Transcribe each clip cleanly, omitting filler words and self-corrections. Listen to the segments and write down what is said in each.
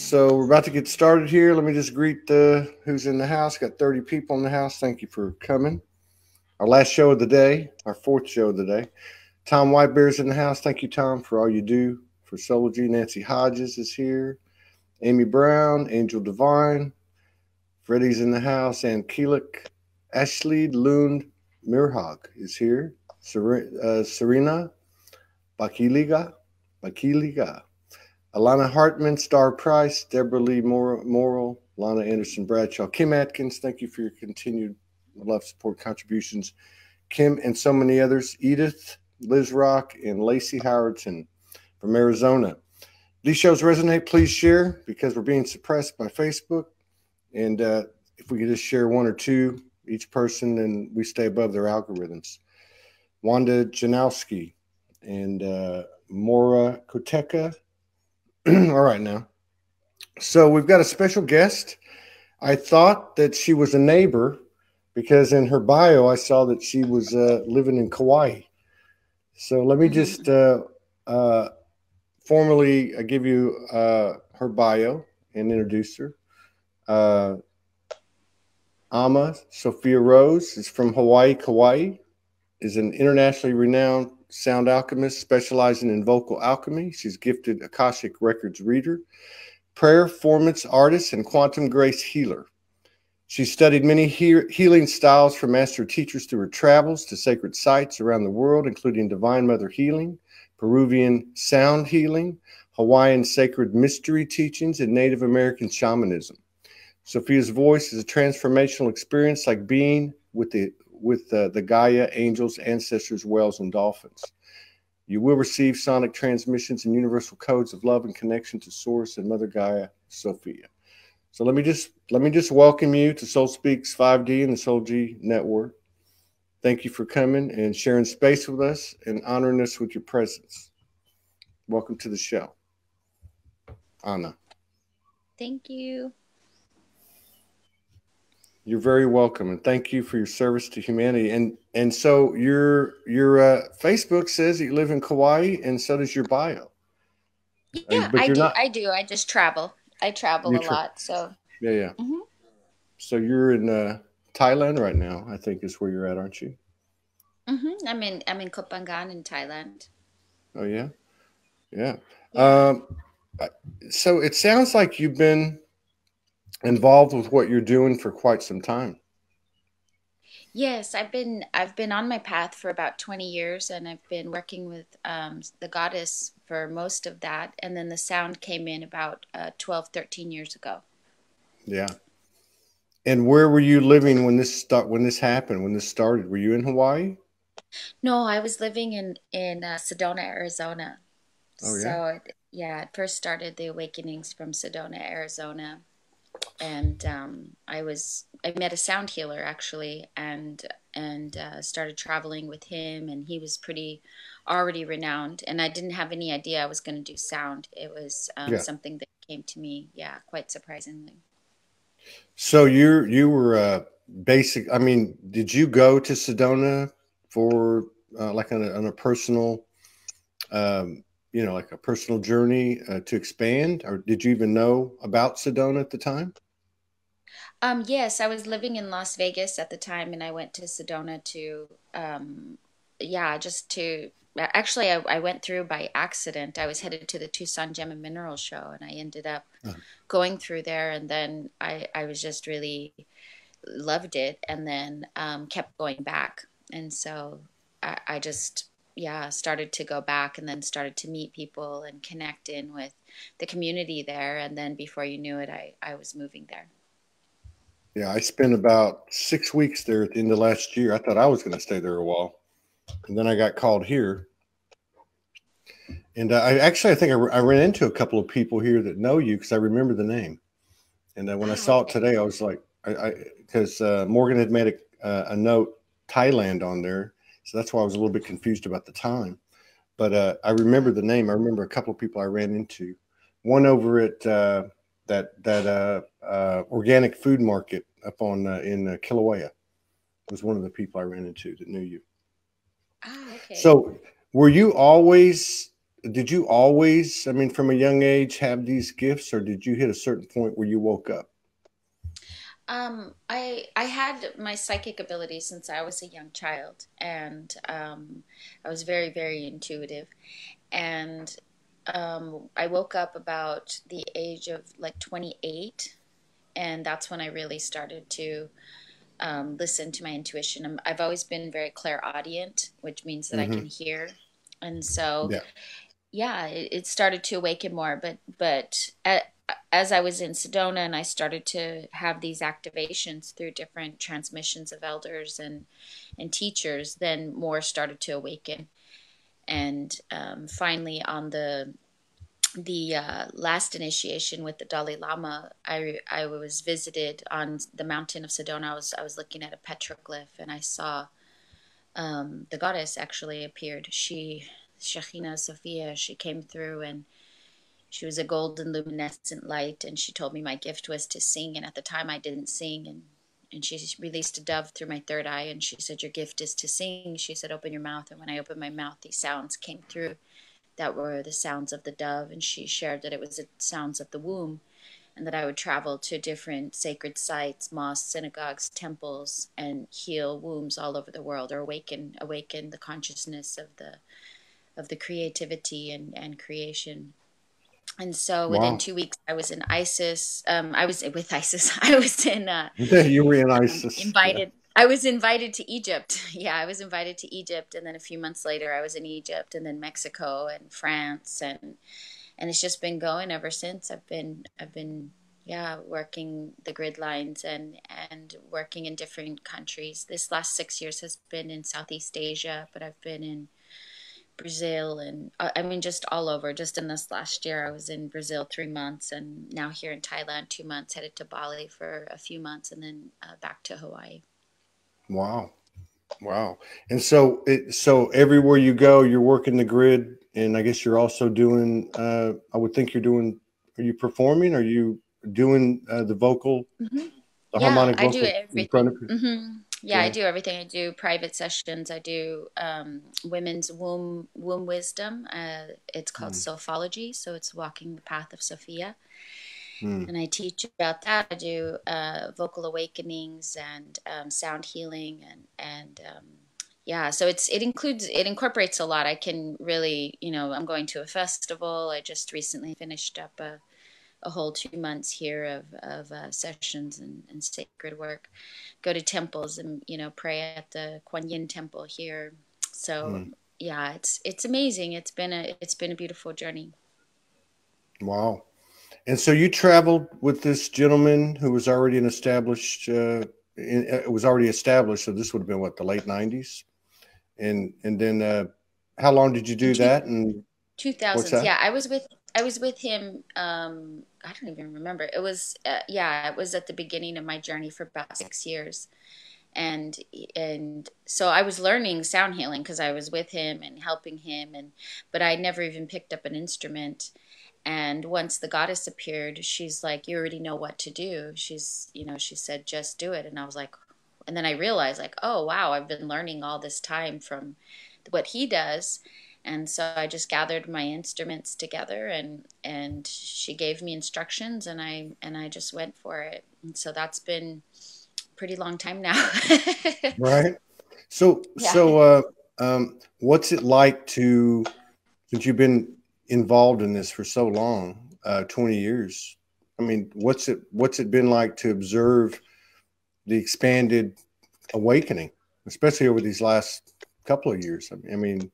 So we're about to get started here. Let me just greet who's in the house. Got 30 people in the house. Thank you for coming. Our last show of the day, our fourth show of the day. Tom Whitebear's in the house. Thank you, Tom, for all you do for Soulogy. Nancy Hodges is here. Amy Brown, Angel Divine. Freddie's in the house. And Keelik Ashley Lund Mirhag is here. Serena Bakiliga. Alana Hartman, Star Price, Deborah Lee Morrill, Lana Anderson Bradshaw, Kim Atkins, thank you for your continued love, support, contributions. Kim and so many others, Edith, Liz Rock, and Lacey Howardson from Arizona. These shows resonate, please share, because we're being suppressed by Facebook. And if we could just share one or two each person, then we stay above their algorithms. Wanda Janowski and Maura Koteka. All right now. So we've got a special guest. I thought that she was a neighbor because in her bio I saw that she was living in Kauai. So let me just formally give you her bio and introduce her. Amma Sophia Rose is from Hawaii Kauai, is an internationally renowned sound alchemist specializing in vocal alchemy. She's gifted Akashic Records Reader, Prayerformance Artist, and Quantum Grace Healer. She studied many healing styles from master teachers through her travels to sacred sites around the world, including Divine Mother Healing, Peruvian Sound Healing, Hawaiian Sacred Mystery Teachings, and Native American Shamanism. Sophia's voice is a transformational experience like being with the Gaia, angels, ancestors, whales, and dolphins. You will receive sonic transmissions and universal codes of love and connection to Source and Mother Gaia Sophia. So let me just welcome you to Soul Speaks 5D and the Soulogy Network. Thank you for coming and sharing space with us and honoring us with your presence. Welcome to the show, Anna. Thank you. You're very welcome, and thank you for your service to humanity. And so your Facebook says that you live in Kauai, and so does your bio. Yeah, but you're not. I do. I just travel. I travel a lot. So yeah. So you're in Thailand right now, I think is where you're at, aren't you? I'm in Koh Phangan in Thailand. Oh yeah. So it sounds like you've been involved with what you're doing for quite some time. Yes, I've been on my path for about 20 years, and I've been working with the goddess for most of that, and then the sound came in about 12, 13 years ago. Yeah. And where were you living when this happened? When this started, were you in Hawaii? No, I was living in Sedona, Arizona. Oh yeah. So yeah, it first started the awakenings from Sedona, Arizona. And I met a sound healer actually, and started traveling with him, and he was pretty already renowned, and I didn't have any idea I was going to do sound. It was something that came to me, quite surprisingly. So you were basic. I mean, did you go to Sedona for like on a personal, like a personal journey to expand, or did you even know about Sedona at the time? Yes, I was living in Las Vegas at the time, and I went to Sedona to, actually, I went through by accident. I was headed to the Tucson Gem and Mineral Show, and I ended up going through there, and then I was just really loved it, and then kept going back. And so I just, started to go back, and then started to meet people and connect in with the community there. And then before you knew it, I was moving there. Yeah, I spent about 6 weeks there at the end of last year. I thought I was going to stay there a while, and then I got called here. And I think I ran into a couple of people here that know you because I remember the name. And when I saw it today, I was like, because Morgan had made a note Thailand on there, so that's why I was a little bit confused about the time. But I remember the name. I remember a couple of people I ran into. One over at that organic food market up on in Kilauea was one of the people I ran into that knew you. Ah, okay. So were you always did you always, I mean, from a young age, have these gifts, or did you hit a certain point where you woke up? I had my psychic ability since I was a young child, and I was very, very intuitive. And I woke up about the age of like 28, and that's when I really started to listen to my intuition. I've always been very clairaudient, which means that I Hmm. can hear, and so Yeah. yeah, it started to awaken more. As I was in Sedona and I started to have these activations through different transmissions of elders and teachers, then more started to awaken. And finally, on the last initiation with the Dalai Lama, I was visited on the mountain of Sedona. I was looking at a petroglyph and I saw the goddess actually appeared. Shekhinah Sophia, she came through and she was a golden luminescent light, and she told me my gift was to sing. And at the time, I didn't sing, and she released a dove through my third eye, and she said, "Your gift is to sing." She said, "Open your mouth." And when I opened my mouth, these sounds came through that were the sounds of the dove, and she shared that it was the sounds of the womb, and that I would travel to different sacred sites, mosques, synagogues, temples, and heal wombs all over the world, or awaken the consciousness of the creativity and creation. And so within Wow. 2 weeks, I was in ISIS. I was with ISIS. I was in You were in ISIS. Yeah. invited. I was invited to Egypt. Yeah, I was invited to Egypt, and then a few months later, I was in Egypt, and then Mexico and France, and it's just been going ever since. I've been yeah working the grid lines and working in different countries. This last 6 years has been in Southeast Asia, but I've been in Brazil and I mean just all over. Just in this last year, I was in Brazil 3 months, and now here in Thailand 2 months. Headed to Bali for a few months, and then back to Hawaii. Wow. Wow. And so everywhere you go, you're working the grid, and I guess you're also doing, I would think you're doing, are you performing? Are you doing the vocal, Hmm. the Yeah, harmonic I do vocal in front everything. of you? Yeah, I Yeah. do everything. I do private sessions. I do women's womb wisdom. It's called Mm. Sophology, so it's walking the path of Sophia, Mm. and I teach about that. I do vocal awakenings and sound healing and yeah. So it incorporates a lot. I can really, I'm going to a festival. I just recently finished up a whole 2 months here of sessions and sacred work. Go to temples and pray at the Kuan Yin temple here. So Mm. yeah, it's amazing. It's been a beautiful journey. Wow. And so you traveled with this gentleman who was already an established, it was already established. So this would have been what, the late 90s? And then how long did you In do that? And two what's thousands, that? yeah, I was with him. I don't even remember. It was yeah, it was at the beginning of my journey for about 6 years, and and so I was learning sound healing because I was with him and helping him, but I never even picked up an instrument. And once the goddess appeared, she's like, "You already know what to do." She said, "Just do it." And I was like, and then I realized, like, oh wow, I've been learning all this time from what he does. And so I just gathered my instruments together, and she gave me instructions, and I just went for it. And so that's been a pretty long time now. Right. So, Yeah. what's it like to, since you've been involved in this for so long, 20 years? I mean, what's it been like to observe the expanded awakening, especially over these last couple of years? I mean,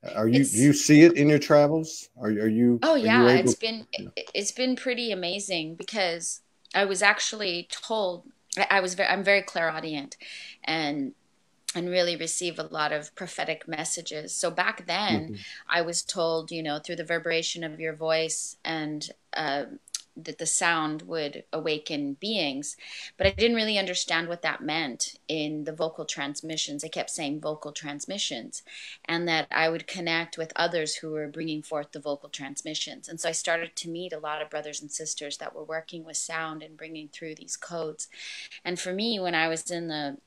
do It's you see it in your travels? Oh are you yeah, able? it's been pretty amazing because I was actually told I'm very clairaudient and really receive a lot of prophetic messages. So back then Mhm. I was told, through the vibration of your voice and that the sound would awaken beings, but I didn't really understand what that meant in the vocal transmissions. I kept saying vocal transmissions, and that I would connect with others who were bringing forth the vocal transmissions. And so I started to meet a lot of brothers and sisters that were working with sound and bringing through these codes. And for me, when I was in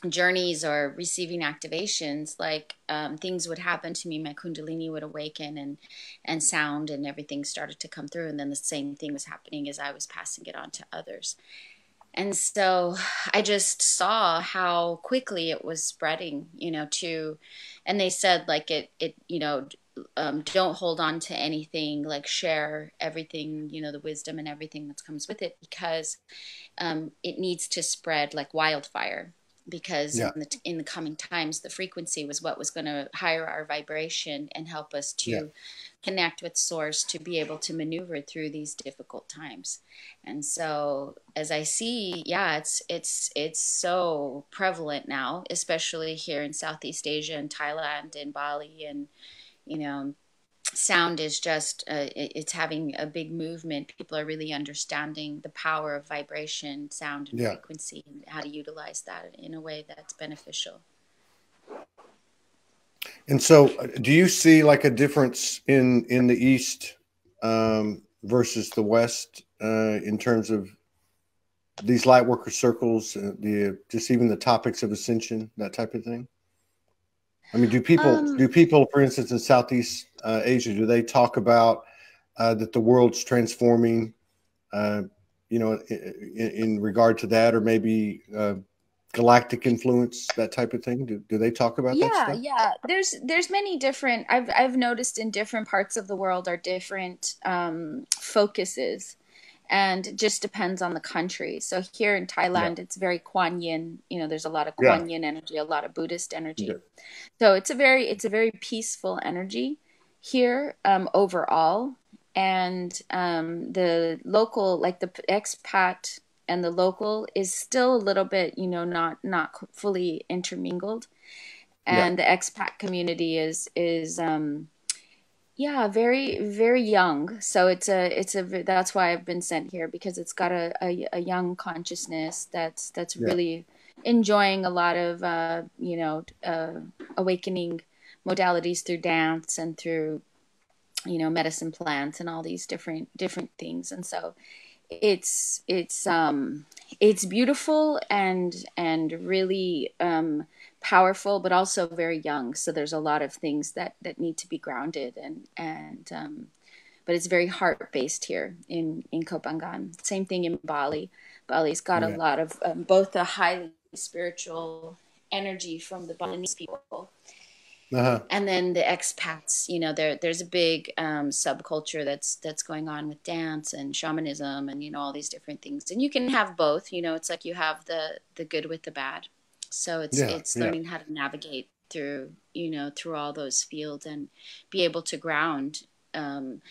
journeys or receiving activations, like things would happen to me. My kundalini would awaken, and sound and everything started to come through, and then the same thing was happening as I was passing it on to others. And so I just saw how quickly it was spreading, and they said, like, don't hold on to anything, like share everything, the wisdom and everything that comes with it, because it needs to spread like wildfire, because Yeah. in the coming times, the frequency was what was going to higher our vibration and help us Yeah. to connect with source, to be able to maneuver through these difficult times. And so as I see, yeah, it's so prevalent now, especially here in Southeast Asia and Thailand and Bali, and you know sound is just it's having a big movement. People are really understanding the power of vibration, sound, and Yeah. frequency, and how to utilize that in a way that's beneficial. And so, do you see like a difference in the East versus the West in terms of these light worker circles, the just even the topics of ascension, that type of thing? I mean, do people, for instance, in Southeast Asia, do they talk about that the world's transforming? In regard to that, or maybe galactic influence, that type of thing. Do they talk about that Yeah, stuff? yeah. There's many different. I've noticed in different parts of the world are different focuses, and it just depends on the country. So here in Yeah. Thailand, it's very Kuan Yin. There's a lot of Yeah. Kuan Yin energy, a lot of Buddhist Yeah. energy. So it's a very peaceful energy here, overall. And the local, like the expat and the local, is still a little bit, not fully intermingled. Yeah. And the expat community is yeah, very, very young. So it's a that's why I've been sent here, because it's got a young consciousness that's Yeah. really enjoying a lot of awakening modalities through dance and through medicine plants and all these different things. And so it's beautiful and really powerful, but also very young. So there's a lot of things that need to be grounded, and but it's very heart based here in Kopangan. Same thing in Bali. Bali's got a Yeah. lot of both the highly spiritual energy from the Balinese people, Uh-huh. and then the expats. There's a big subculture that's going on with dance and shamanism, and all these different things. And you can have both. It's like you have the good with the bad. So it's Yeah. it's Yeah. learning how to navigate through all those fields, and be able to ground, and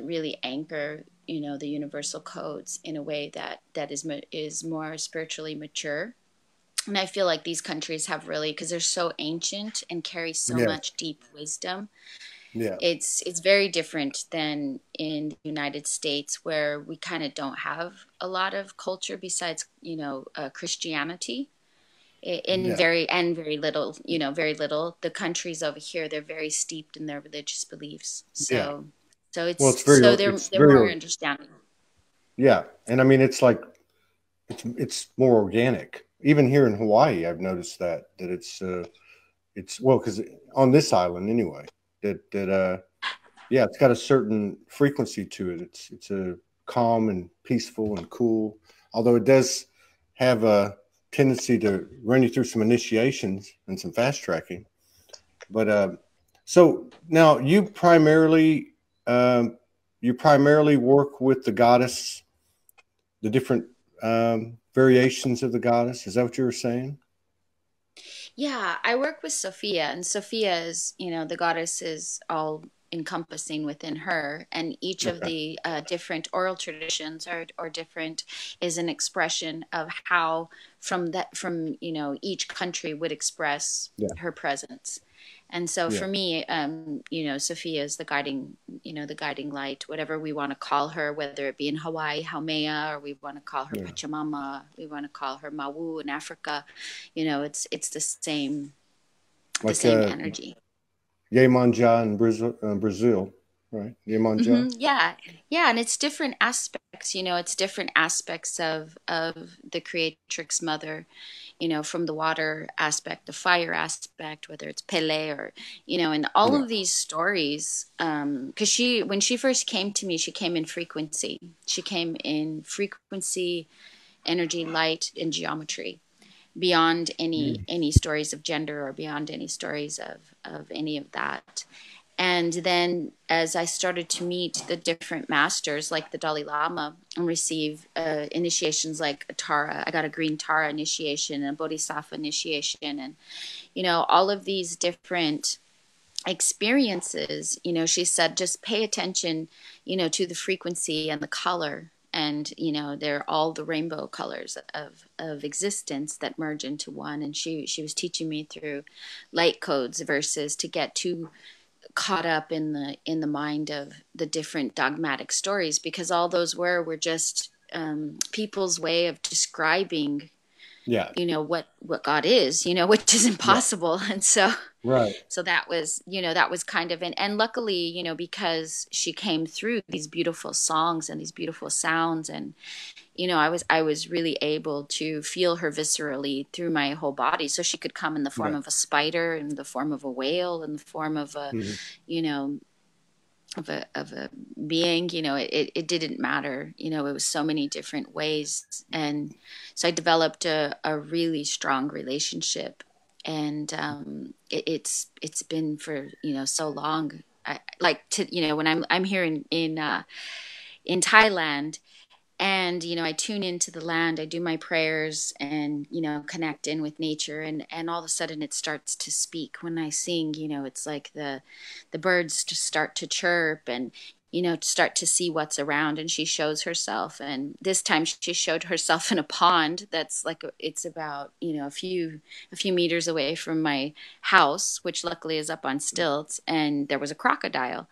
really anchor the universal codes in a way that is more spiritually mature. And I feel like these countries have really, because they're so ancient and carry so Yeah. much deep wisdom. Yeah. It's very different than in the United States, where we kind of don't have a lot of culture besides Christianity. In Yeah. very little, very little. The countries over here, they're very steeped in their religious beliefs. Yeah. So Well, it's so they're more understanding. yeah. And I mean, it's like it's more organic. Even here in Hawaii, I've noticed that it's well, because on this island anyway, that yeah, it's got a certain frequency to it. It's a calm and peaceful and cool, although it does have a tendency to run you through some initiations and some fast tracking. But so now you primarily work with the goddess, the different variations of the goddess. Is that what you were saying? Yeah, I work with Sophia, and Sophia is, the goddess is all encompassing within her, and each of Okay. the different oral traditions or different is an expression of how from each country would express Yeah. her presence. And so Yeah. for me, Sophia is the guiding light, whatever we want to call her, whether it be in Hawaii, Haumea, or we want to call her Yeah. Pachamama, we want to call her Mawu in Africa. It's the Like same energy. Yemanja in Brazil, right? Iemanjá. Yeah, yeah, and it's different aspects. It's different aspects of the creatrix mother. From the water aspect, the fire aspect, whether it's Pele or and all Yeah. of these stories. Because when she first came to me, she came in frequency. She came in frequency, energy, light, and geometry, beyond any stories of gender or beyond any stories of any of that. And then as I started to meet the different masters, like the Dalai Lama, and receive initiations like a Tara, I got a green Tara initiation and a Bodhisattva initiation, and all of these different experiences. She said, just pay attention, to the frequency and the color. And they're all the rainbow colors of existence that merge into one. And she was teaching me through light codes versus to get too caught up in the mind of the different dogmatic stories, because all those were just people's way of describing Yeah. what God is, which is Yeah. impossible. And so Right. that was kind of and luckily, because she came through these beautiful songs and these beautiful sounds, and I was really able to feel her viscerally through my whole body. So she could come in the form Yeah. of a spider, in the form of a whale, in the form of Mhm. you know, of a being. It didn't matter. It was so many different ways, and so I developed a really strong relationship, and it's been for so long. I like to when I'm here in Thailand, and I tune into the land, I do my prayers, and connect in with nature, and all of a sudden it starts to speak when I sing. It's like the birds just start to chirp, and start to see what's around, and she shows herself. And this time she showed herself in a pond that's like it's about a few meters away from my house, which luckily is up on stilts, and there was a crocodile,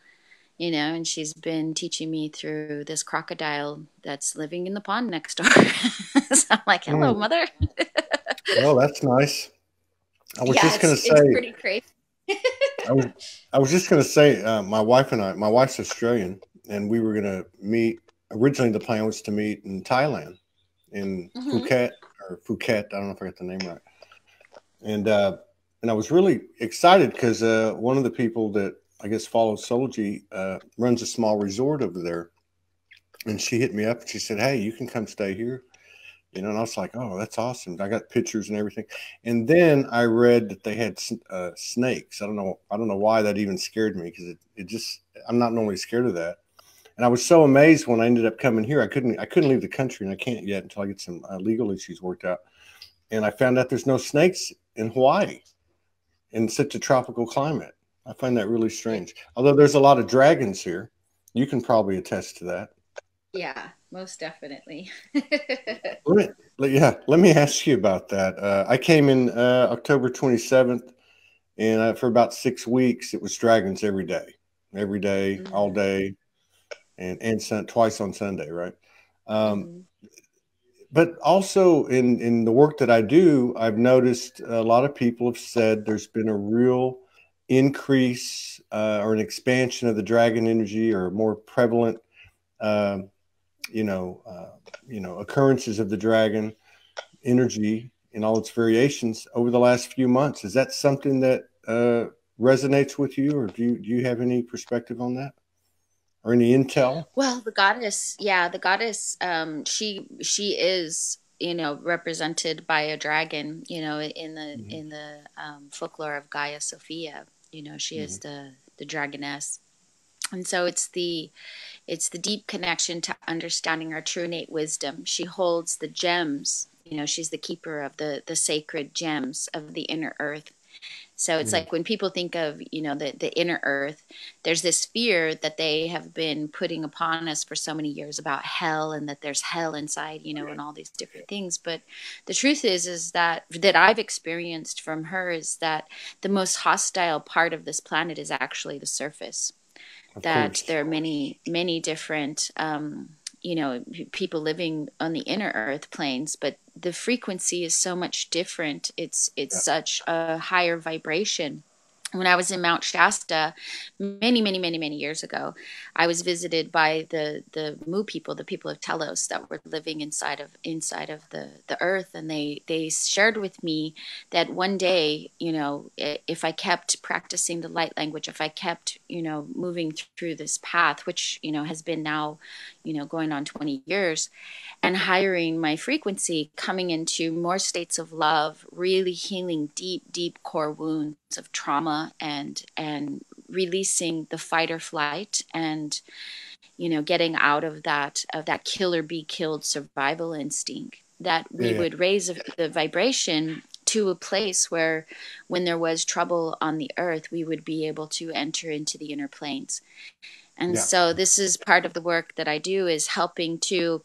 and she's been teaching me through this crocodile that's living in the pond next door. So I'm like, hello, Mm. mother. Well, that's nice. I was Yeah, just going to it's say, pretty crazy. I was, I was just going to say, my wife and I, my wife's Australian, and we were going to meet. Originally, the plan was to meet in Thailand, in Hmm. Phuket or Phuket. I don't know if I got the name right. And I was really excited because one of the people that I guess follows Soulogy runs a small resort over there, and she hit me up and she said, "Hey, you can come stay here." And I was like, "Oh, that's awesome." I got pictures and everything. And then I read that they had snakes. I don't know why that even scared me, because it just, I'm not normally scared of that. And I was so amazed when I ended up coming here. I couldn't leave the country, and I can't yet until I get some legal issues worked out. And I found out there's no snakes in Hawaii in such a tropical climate. I find that really Yeah, strange. Although there's a lot of dragons here. You can probably attest to that. yeah, most definitely. Let me ask you about that. I came in October 27th, and for about 6 weeks, it was dragons every day, all Mm-hmm. day, and twice on Sunday, right? Um, Mm-hmm. but also in the work that I do, I've noticed a lot of people have said there's been a real increase or an expansion of the dragon energy, or more prevalent, uh, you know, uh, occurrences of the dragon energy in all its variations over the last few months. Is that something that resonates with you, or do you have any perspective on that, or any intel? Well, the goddess, yeah, the goddess, she is, represented by a dragon, Mm-hmm. in the folklore of Gaia Sophia. She Mm-hmm. is the dragoness. And so it's the deep connection to understanding our true innate wisdom. She holds the gems. She's the keeper of the sacred gems of the inner earth. So it's Mm-hmm. like when people think of, the inner earth, there's this fear that they have been putting upon us for so many years about hell, and that there's hell inside, and all these different things. But the truth is that I've experienced from her is that the most hostile part of this planet is actually the surface. Of That course. there are many, many different, people living on the inner earth planes, but the frequency is so much different. It's Yeah. such a higher vibration. when I was in Mount Shasta many years ago, I was visited by the Mu people, the people of Telos that were living inside of the earth, and they shared with me that one day, you know, if I kept practicing the light language, if I kept, you know, moving through this path, which, you know, has been now, you know, going on 20 years, and hiring my frequency, coming into more states of love, really healing deep core wounds of trauma, and releasing the fight or flight, and, you know, getting out of that kill or be killed survival instinct, that we Yeah. would raise the vibration to a place where, when there was trouble on the earth, we would be able to enter into the inner planes. And Yeah. so this is part of the work that I do, is helping to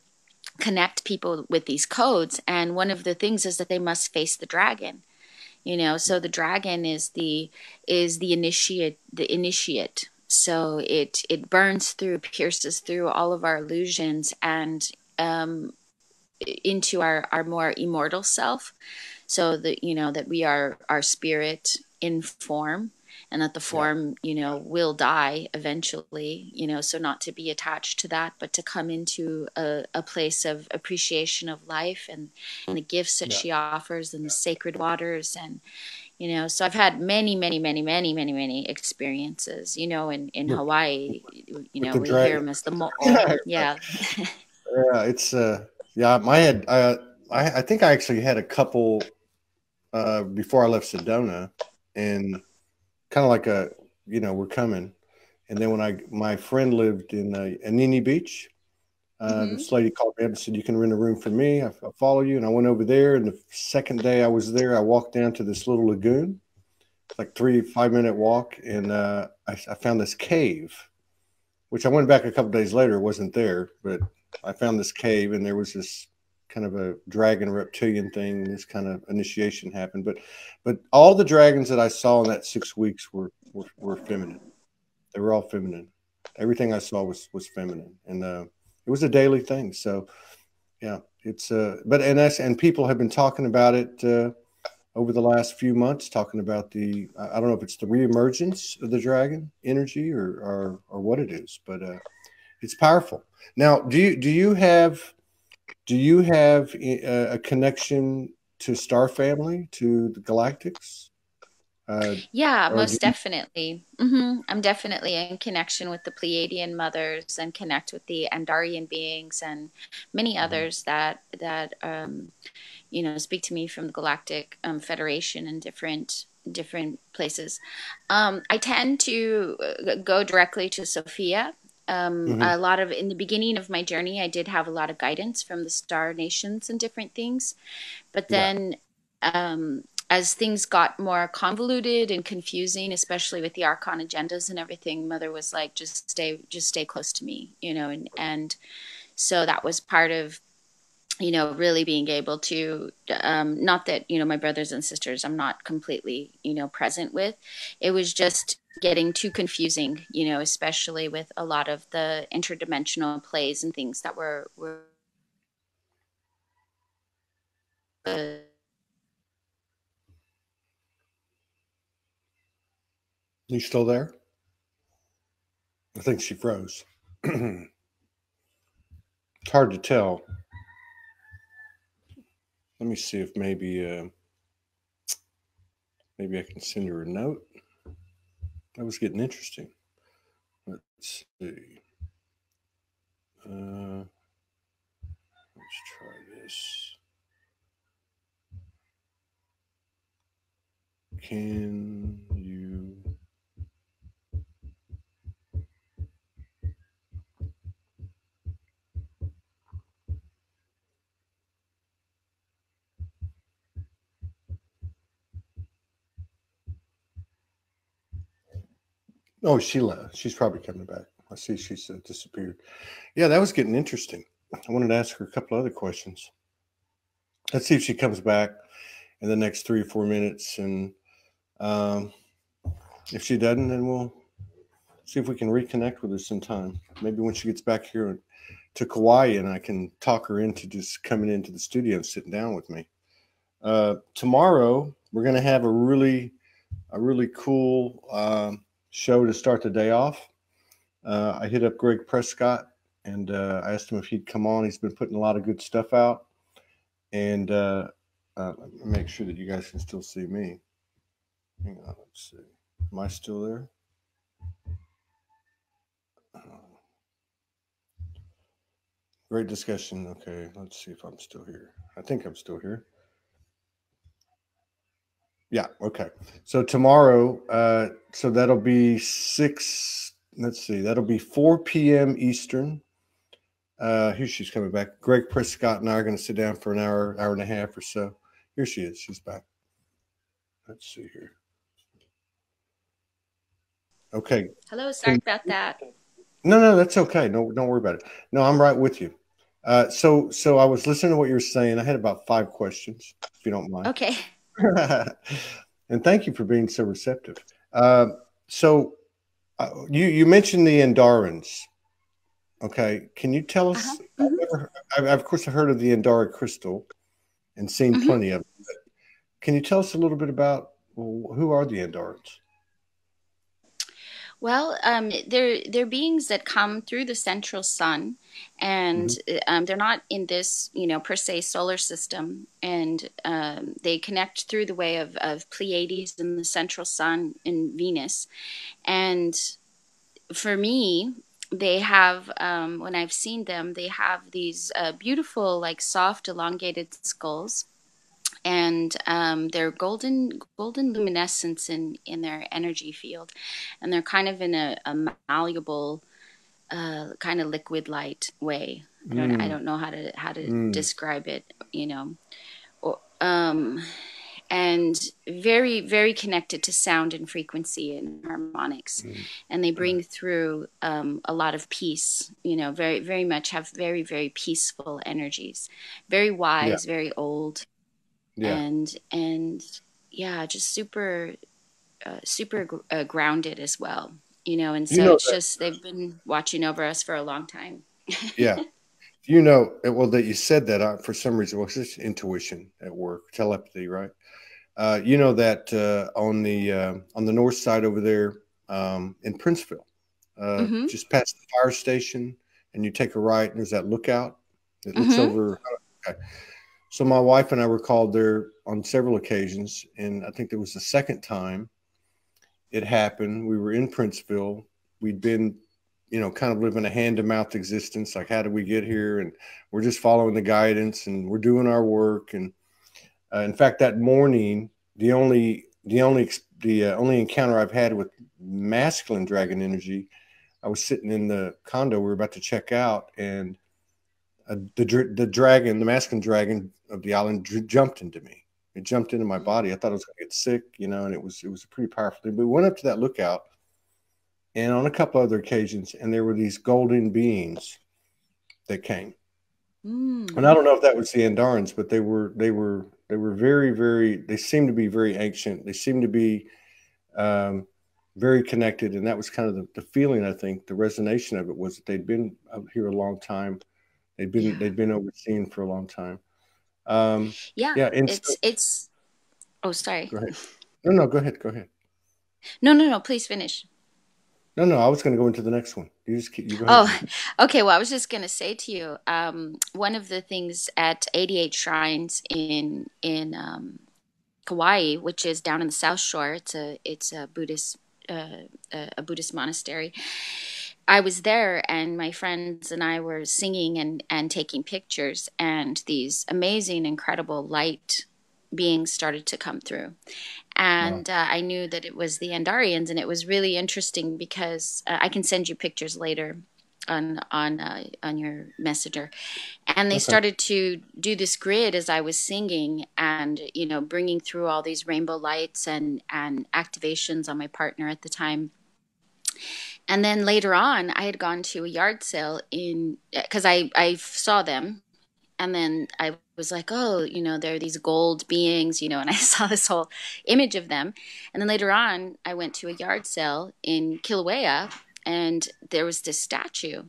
connect people with these codes. And one of the things is that they must face the dragon, you know. So the dragon is the initiate. So it burns through, pierces through all of our illusions, and into our more immortal self, so that, you know, that we are our spirit in form, and that the Yeah. form, you know, will die eventually, you know. So not to be attached to that, but to come into a place of appreciation of life, and the gifts that Yeah. she offers, and the sacred waters. And, you know, so I've had many experiences, you know, in With, Hawaii. You with know, the we hear dragon. them as the mo. Yeah. Yeah. It's yeah. My head. I think I actually had a couple before I left Sedona, and kind of like a, you know, we're coming. And then when my friend lived in Anini Beach, Hmm. this lady called me up and said, "You can rent a room for me. I'll follow you." And I went over there. And the second day I was there, I walked down to this little lagoon, like 3 5 minute walk, and I found this cave, which I went back a couple days later. It wasn't there, but I found this cave, and there was this kind of a dragon reptilian thing. This kind of initiation happened, but all the dragons that I saw in that 6 weeks were feminine. They were all feminine. Everything I saw was feminine, and it was a daily thing. So yeah, it's but and people have been talking about it over the last few months, talking about I don't know if it's the reemergence of the dragon energy, or what it is, but it's powerful. Now, do you have a connection to Star Family, to the Galactics, Yeah, or do most you? definitely. I'm definitely in connection with the Pleiadian mothers, and connect with the Andarian beings, and many Mhm. others that you know, speak to me from the Galactic Federation, and different places. I tend to go directly to Sophia. Mhm. A lot of, in the beginning of my journey, I did have a lot of guidance from the star nations and different things. But Yeah, then, as things got more convoluted and confusing, especially with the Archon agendas and everything, Mother was like, just stay close to me, you know. And so that was part of, you know, really being able to, not that, you know, my brothers and sisters, I'm not completely, you know, present with. It was just getting too confusing, you know, especially with a lot of the interdimensional plays and things that were you still there? I think she froze. It's hard to tell. Let me see if maybe I can send her a note. That was getting interesting. Let's see. Uh, let's try this. Can you? Oh, she left. She's probably coming back. I see she's disappeared. Yeah, that was getting interesting. I wanted to ask her a couple other questions. Let's see if she comes back in the next 3 or 4 minutes, and um, if she doesn't, then we'll see if we can reconnect with her sometime. Maybe when she gets back here to Kauai, and I can talk her into just coming into the studio and sitting down with me. Tomorrow, we're going to have a really a really cool show to start the day off. I hit up Greg Prescott and I asked him if he'd come on. He's been putting a lot of good stuff out. And let me make sure that you guys can still see me. Hang on, let's see. Am I still there? Great discussion. Okay, let's see if I'm still here. I think I'm still here. Yeah, okay. So tomorrow, so that'll be 6, let's see, that'll be 4 p.m. Eastern. Here she's coming back. Greg Prescott and I are going to sit down for an hour, hour and a half or so. Here she is. She's back. Let's see here. Okay. Hello, sorry about that. No, that's okay. No, don't worry about it. No, I'm right with you. So I was listening to what you were saying. I had about 5 questions, if you don't mind. Okay. And thank you for being so receptive. So you mentioned the Andarans. Okay, can you tell us? I've of course heard of the Andara crystal and seen plenty of it. But can you tell us a little bit about who are the Andarans? Well, they're beings that come through the central sun, and they're not in this, per se solar system, and they connect through the way of Pleiades and the central sun and Venus. And for me, they have, when I've seen them, they have these beautiful, like soft, elongated skulls. And they're golden luminescence in their energy field, and they're kind of in a malleable kind of liquid light way. I don't know how to describe it, or, and very, very connected to sound and frequency and harmonics, and they bring through a lot of peace. Very, very much have very, very peaceful energies. Very wise, very old. And yeah, just super grounded as well, and so it's just they've been watching over us for a long time. Yeah, well that you said that for some reason, well, it's just intuition at work, telepathy, right? That on the north side over there in Princeville, just past the fire station, and you take a right, and there's that lookout that looks over. Okay. So my wife and I were called there on several occasions, and I think there was the second time it happened. We were in Princeville. We'd been, kind of living a hand-to-mouth existence, like how did we get here? And we're just following the guidance, and we're doing our work. And in fact, that morning, the only encounter I've had with masculine dragon energy, I was sitting in the condo. We were about to check out, and the masculine dragon of the island jumped into me. It jumped into my body. I thought I was going to get sick, and it was a pretty powerful thing. But we went up to that lookout, and on a couple other occasions, and there were these golden beings that came. And I don't know if that was the Andarans, but they were very, very. They seemed to be very ancient. They seemed to be very connected, and that was kind of the feeling. I think the resonation of it was that they'd been up here a long time. They'd been overseen for a long time. And it's oh, sorry. Go ahead. No, go ahead. No, please finish. No, I was going to go into the next one. You go ahead. Oh, okay. Well, I was just going to say to you, one of the things at 88 Shrines in Kauai, which is down in the South Shore, it's a Buddhist monastery. I was there, and my friends and I were singing and taking pictures, and these amazing, incredible light beings started to come through. And I knew that it was the Andarians, and it was really interesting because I can send you pictures later on your messenger. And they started to do this grid as I was singing, and bringing through all these rainbow lights and activations on my partner at the time. And then later on, I had gone to a yard sale because I saw them. And then I was like, oh, there are these gold beings, and I saw this whole image of them. And then later on, I went to a yard sale in Kilauea, and there was this statue.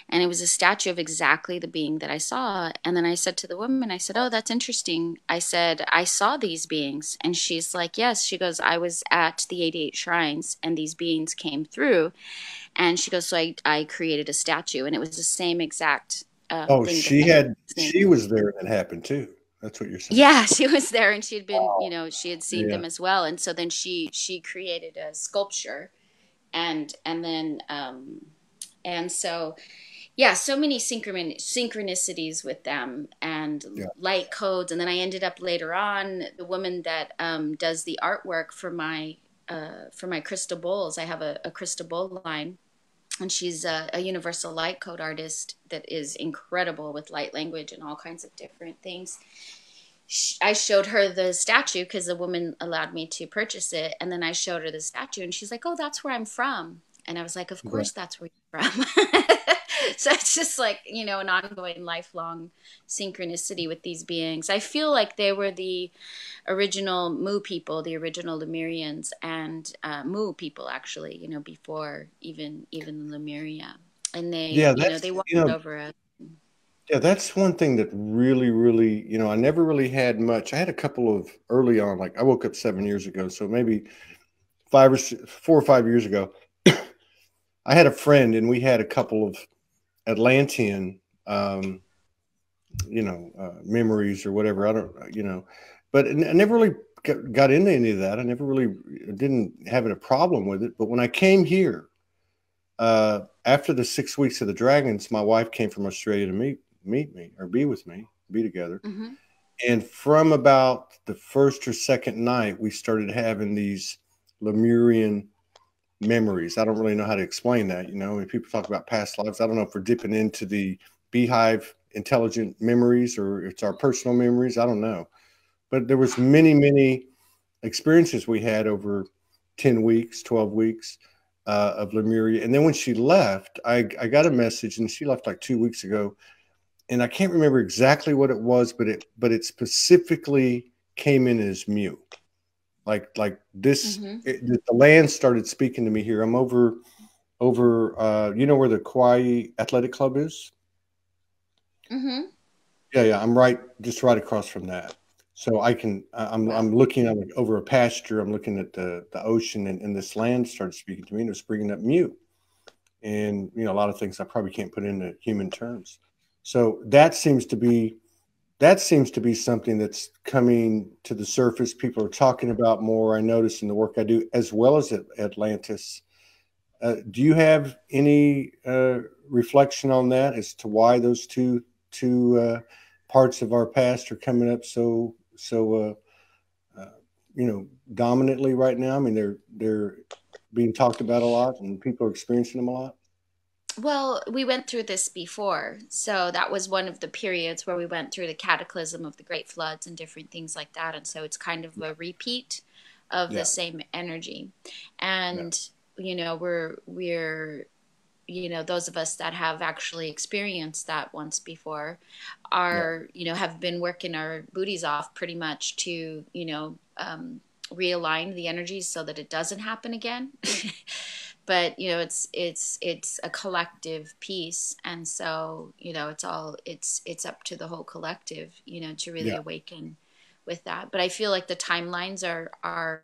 And it was a statue of exactly the being that I saw. And then I said to the woman, I said, oh, that's interesting. I said, I saw these beings. And she's like, yes. She goes, I was at the 88 shrines and these beings came through. And she goes, so I created a statue. And it was the same exact Oh, thing that they she was there and it happened too. That's what you're saying. Yeah, she was there and she'd been, Wow. you know, she had seen Yeah. them as well. And so then she created a sculpture and then and so yeah, so many synchronicities with them and Yeah. light codes. And then I ended up later on, the woman that does the artwork for my crystal bowls. I have a crystal bowl line, and she's a universal light code artist that is incredible with light language and all kinds of different things. I showed her the statue because the woman allowed me to purchase it. And then I showed her the statue and she's like, oh, that's where I'm from. And I was like, of Right. course that's where you're from. So it's just like, you know, an ongoing lifelong synchronicity with these beings. I feel like they were the original Mu people, the original Lemurians, and Mu people actually, you know, before even Lemuria. And they, Yeah, you know, that's they walked you know, over us. yeah, that's one thing that really, really, I never really had much. I had a couple of early on, like I woke up 7 years ago, so maybe 4 or 5 years ago, I had a friend and we had a couple of Atlantean, memories or whatever. I don't, but I never really got into any of that. I never really didn't have a problem with it. But when I came here, after the 6 weeks of the dragons, my wife came from Australia to meet me or be with me, be together. Mm-hmm. And from about the first or second night, we started having these Lemurian memories. I don't really know how to explain that. When people talk about past lives, I don't know if we're dipping into the beehive intelligent memories or it's our personal memories. I don't know. But there was many experiences we had over 10 weeks, 12 weeks of Lemuria. And then when she left, I got a message, and she left like 2 weeks ago. And I can't remember exactly what it was, but it specifically came in as Mu. Like this, Mm-hmm. the land started speaking to me here. I'm over where the Kauai Athletic Club is? Mm-hmm. Yeah. I'm just right across from that. So I'm looking over a pasture. I'm looking at the ocean, and this land started speaking to me, and it was bringing up Mu. And, a lot of things I probably can't put into human terms. So that seems to be something that's coming to the surface. People are talking about more. I notice in the work I do, as well as at Atlantis. Do you have any reflection on that as to why those two parts of our past are coming up so dominantly right now? I mean, they're being talked about a lot, and people are experiencing them a lot. Well, we went through this before. So that was one of the periods where we went through the cataclysm of the great floods and different things like that. And so it's kind of a repeat of the Yeah. same energy. Yeah. And, we're those of us that have actually experienced that once before are, have been working our booties off pretty much to, realign the energies so that it doesn't happen again. But it's a collective piece, and so it's up to the whole collective to really Yeah. awaken with that. But I feel like the timelines are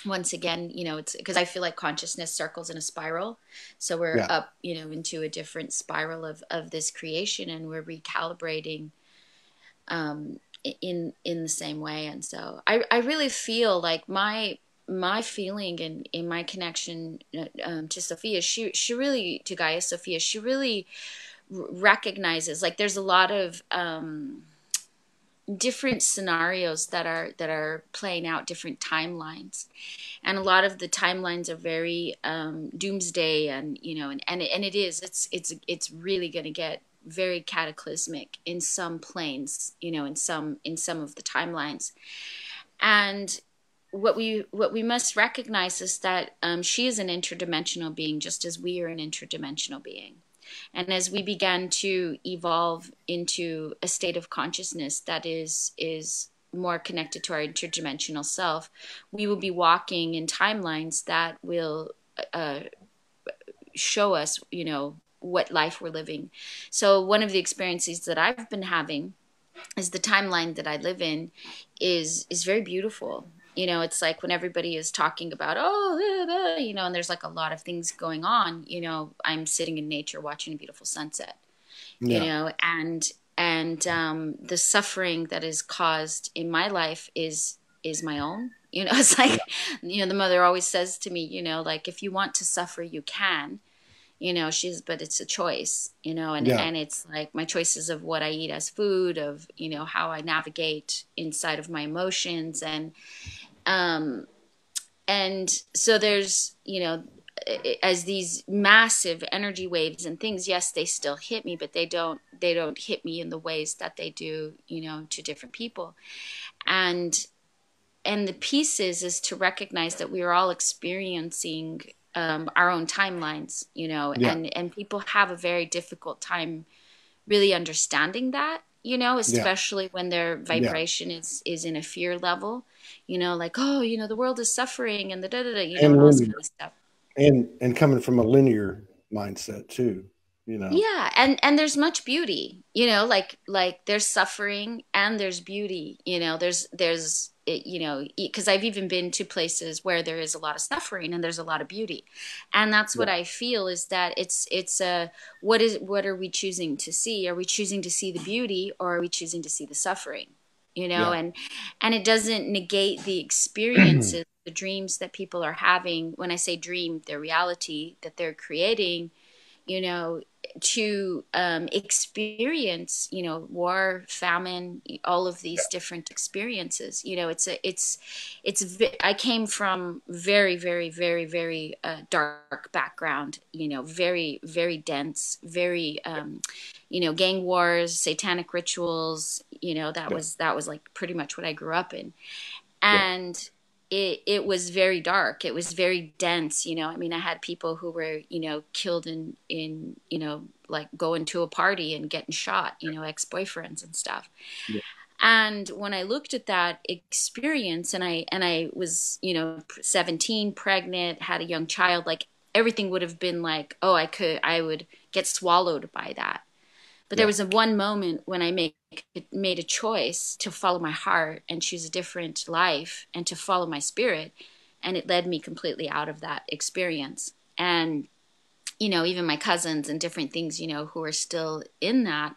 once again, it's because I feel like consciousness circles in a spiral, so we're Yeah. up into a different spiral of this creation, and we're recalibrating in the same way. And so I really feel like my feeling and in my connection to Sophia, she really, to Gaia Sophia, she really recognizes, like, there's a lot of different scenarios that are playing out, different timelines, and a lot of the timelines are very doomsday, and it is, it's really going to get very cataclysmic in some planes, in some of the timelines. And what we must recognize is that she is an interdimensional being, just as we are an interdimensional being. And as we begin to evolve into a state of consciousness that is more connected to our interdimensional self, we will be walking in timelines that will show us, what life we're living. So one of the experiences that I've been having is the timeline that I live in is very beautiful. It's like when everybody is talking about, and there's like a lot of things going on, I'm sitting in nature watching a beautiful sunset, Yeah. And the suffering that is caused in my life is my own. It's like, Yeah. the mother always says to me, like, if you want to suffer, you can, but it's a choice, Yeah. and it's like my choices of what I eat as food, of, how I navigate inside of my emotions. Um, and so there's, as these massive energy waves and things, yes, they still hit me, but they don't hit me in the ways that they do, to different people. And the piece is to recognize that we are all experiencing our own timelines, Yeah. and people have a very difficult time really understanding that, Yeah. especially when their Yeah. vibration is in a fear level, like, oh, the world is suffering and the da da da, And and all this linear, kind of stuff. and coming from a linear mindset too, you know. Yeah, and there's much beauty, like there's suffering and there's beauty, there's because I've even been to places where there is a lot of suffering and there's a lot of beauty. And that's what Yeah. I feel, is that it's what are we choosing to see? Are we choosing to see the beauty, or are we choosing to see the suffering? Yeah. And it doesn't negate the experiences, the dreams that people are having. When I say dream, their reality that they're creating, you know, to experience, war, famine, all of these different experiences. I came from very, very, very, very dark background, very, very dense, very, gang wars, satanic rituals, that Yeah. was like pretty much what I grew up in. Yeah. And it was very dark. It was very dense. I mean, I had people who were, killed in, like going to a party and getting shot, ex-boyfriends and stuff. Yeah. And when I looked at that experience, and I was, 17, pregnant, had a young child, like everything would have been like, oh, I would get swallowed by that. But there Yeah. was one moment when I made a choice to follow my heart and choose a different life and to follow my spirit. And it led me completely out of that experience. And, even my cousins and different things, who are still in that,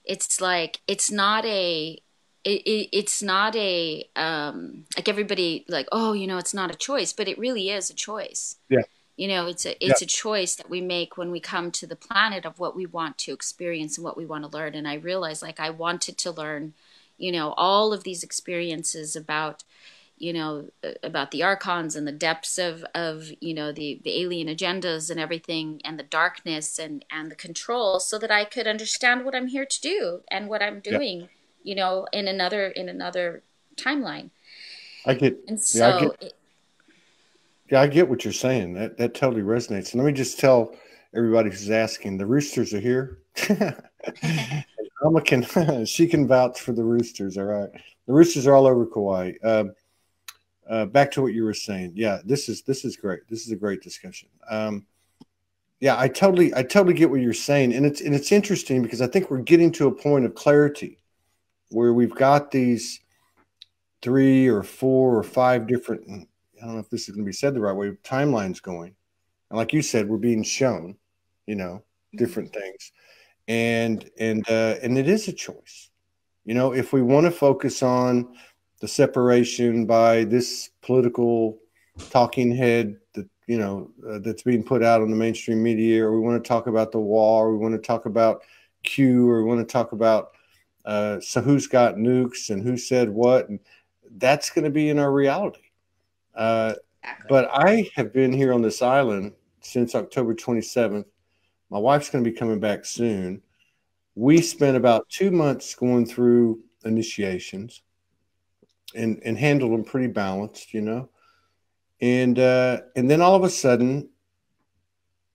it's like, it's not a, like everybody like, oh, it's not a choice, but it really is a choice. Yeah. Yeah. It's a choice that we make when we come to the planet, of what we want to experience and what we want to learn. And I realized, like, I wanted to learn, all of these experiences about the archons and the depths of the alien agendas and everything, and the darkness and the control, so that I could understand what I'm here to do and what I'm Yeah. doing, in another timeline. I get. And Yeah. I get. so Yeah. I get what you're saying. That totally resonates. And let me just tell everybody who's asking: the roosters are here. And Alma can. She can vouch for the roosters. All right. The roosters are all over Kauai. Back to what you were saying. Yeah. This is great. This is a great discussion. Yeah. I totally get what you're saying, and it's interesting because I think we're getting to a point of clarity where we've got these 3 or 4 or 5 different, I don't know if this is going to be said the right way, timelines going. And like you said, we're being shown, different things. And it is a choice. If we want to focus on the separation by this political talking head that's being put out on the mainstream media, or we want to talk about the wall, or we want to talk about Q, or we want to talk about so who's got nukes and who said what, and that's going to be in our reality. Uh, exactly. but I have been here on this island since October 27th. My wife's going to be coming back soon. We spent about 2 months going through initiations and handled them pretty balanced. And then all of a sudden,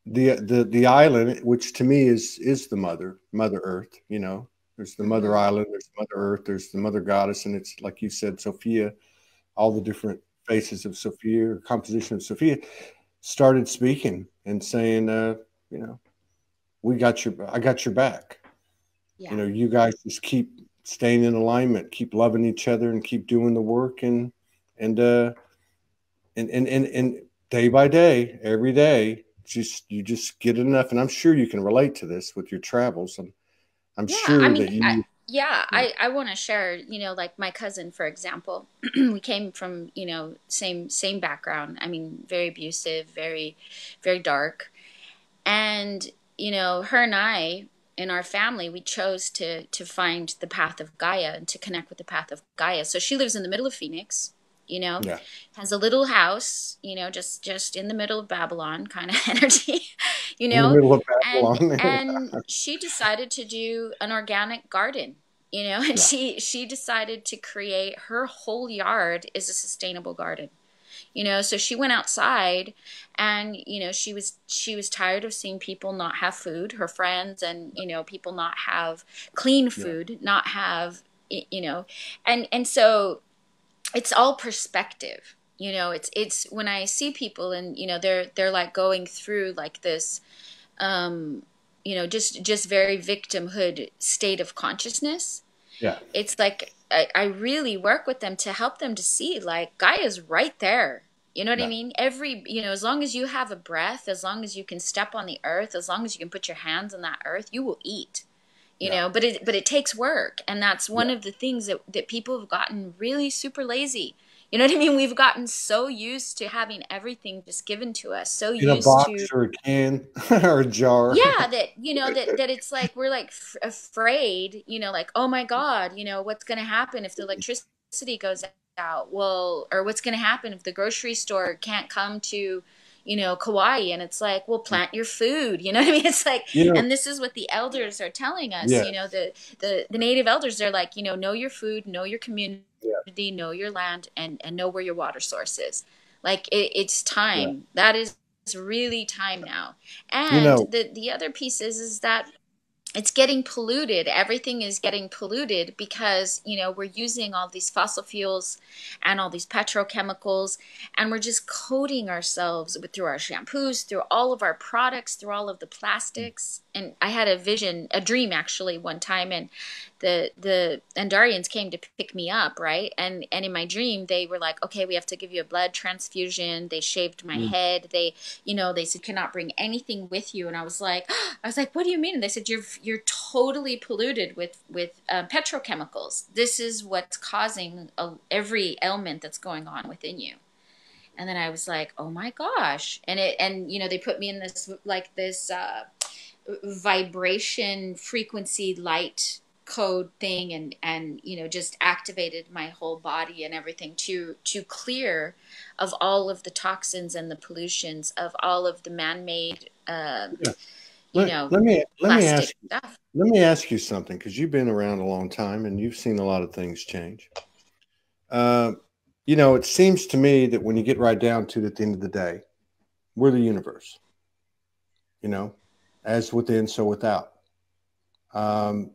the island, which to me is the Mother Earth. There's the Mother Mm-hmm. Island, there's Mother Earth, there's the Mother Goddess, and it's like you said, Sophia. All the different faces of Sophia, or composition of Sophia, started speaking and saying, you know, I got your back. You Yeah. know, you guys just keep staying in alignment, keep loving each other, and keep doing the work, and uh and day by day, every day, you just get enough. And I'm sure you can relate to this with your travels. I'm Yeah, I sure mean, that you, yeah, yeah, I want to share, like my cousin, for example, we came from, same background. I mean, very abusive, very, very dark. And, her and I, in our family, we chose to find the path of Gaia and to connect with the path of Gaia. So she lives in the middle of Phoenix, you know, yeah, has a little house, just in the middle of Babylon kind of energy, in the middle of and Babylon. she decided to do an organic garden, and Yeah, she decided to create her whole yard is a sustainable garden. So she went outside, and she was tired of seeing people not have food, her friends, and people not have clean yeah, food, not have, and so it's all perspective. It's when I see people, and they're like going through like this, um just very victimhood state of consciousness. yeah, It's like I really work with them to help them to see like Gaia's right there. You know what I yeah, mean? As long as you have a breath, as long as you can step on the earth, as long as you can put your hands on that earth, you will eat. yeah, But it takes work, and that's yeah. one of the things that people have gotten really super lazy. You know what I mean? We've gotten so used to having everything just given to us, so In a used to. box or a can or a jar. Yeah, that it's like we're like afraid, like, oh my God, what's going to happen if the electricity goes out? Well, or what's going to happen if the grocery store can't come to, Kauai? And it's like, well, plant your food. You know what I mean? It's like, You know, and this is what the elders are telling us. yeah, The native elders, they're like, know your food, know your community, yeah, know your land, and know where your water source is. Like it's yeah. time. That is really time now. You And know, the other piece is that it's getting polluted. Everything is getting polluted because, we're using all these fossil fuels and all these petrochemicals, and we're just coating ourselves through our shampoos, through all of our products, through all of the plastics. And I had a dream actually one time, and the Andarians came to pick me up, right? And in my dream, they were like, okay, we have to give you a blood transfusion. They shaved my mm, head. They said, cannot bring anything with you. And I was like, what do you mean? And they said, you're totally polluted with petrochemicals. This is what's causing every ailment that's going on within you. And then I was like, oh my gosh. And they put me in this, like this, vibration frequency light code thing, and just activated my whole body and everything to clear of all of the toxins and the pollutions of all of the man-made yeah. Let me plastic ask stuff. let me ask you something, because you've been around a long time and you've seen a lot of things change. Uh, it seems to me that when you get right down to it, at the end of the day, we're the universe. You know, as within, so without. Um,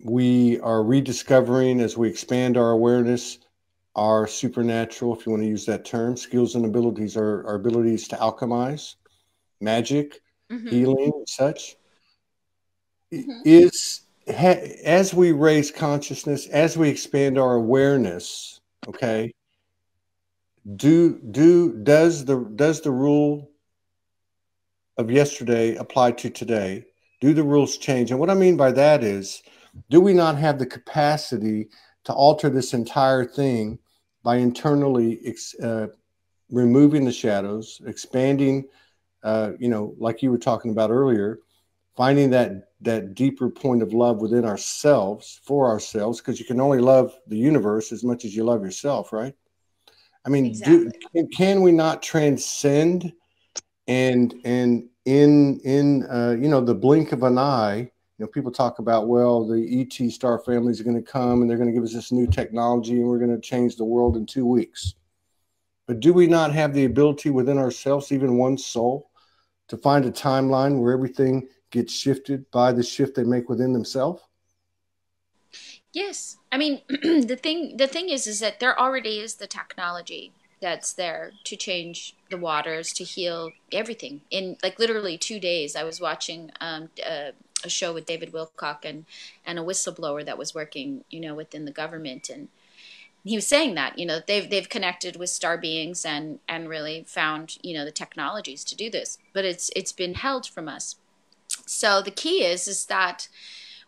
we are rediscovering, as we expand our awareness, our supernatural, if you want to use that term, skills and abilities, our abilities to alchemize, magic, Mm-hmm. healing, and such. Mm-hmm. As we raise consciousness, as we expand our awareness, okay, does the rule of yesterday apply to today? Do the rules change? And what I mean by that is, do we not have the capacity to alter this entire thing by internally removing the shadows, expanding, like you were talking about earlier, finding that deeper point of love within ourselves, for ourselves, because you can only love the universe as much as you love yourself, right? I mean, Exactly. can we not transcend, and in the blink of an eye? People talk about, well, the ET star families are going to come and they're going to give us this new technology and we're going to change the world in 2 weeks. But do we not have the ability within ourselves, even one soul, to find a timeline where everything gets shifted by the shift they make within themselves? Yes. I mean, the thing is that there already is the technology. that's there to change the waters, to heal everything. In like literally 2 days, I was watching a show with David Wilcock and a whistleblower that was working, within the government, and he was saying that they've connected with star beings and really found the technologies to do this, but it's been held from us. So the key is that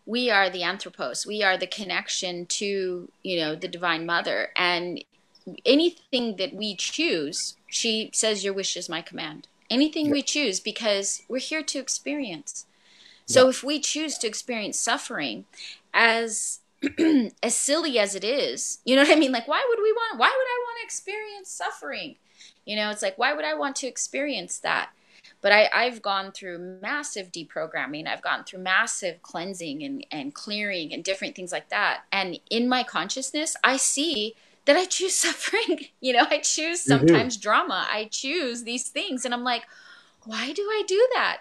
we are the anthropos, we are the connection to the Divine Mother, and anything that we choose, she says, your wish is my command. Anything Yeah. we choose, because we're here to experience. Yeah. So if we choose to experience suffering, as as silly as it is, you know what I mean? Like, why would I want to experience suffering? It's like, why would I want to experience that? But I've gone through massive deprogramming. I've gone through massive cleansing and clearing and different things like that. And in my consciousness, I see that I choose suffering. I choose You do. sometimes drama. I choose these things. And I'm like, why do I do that?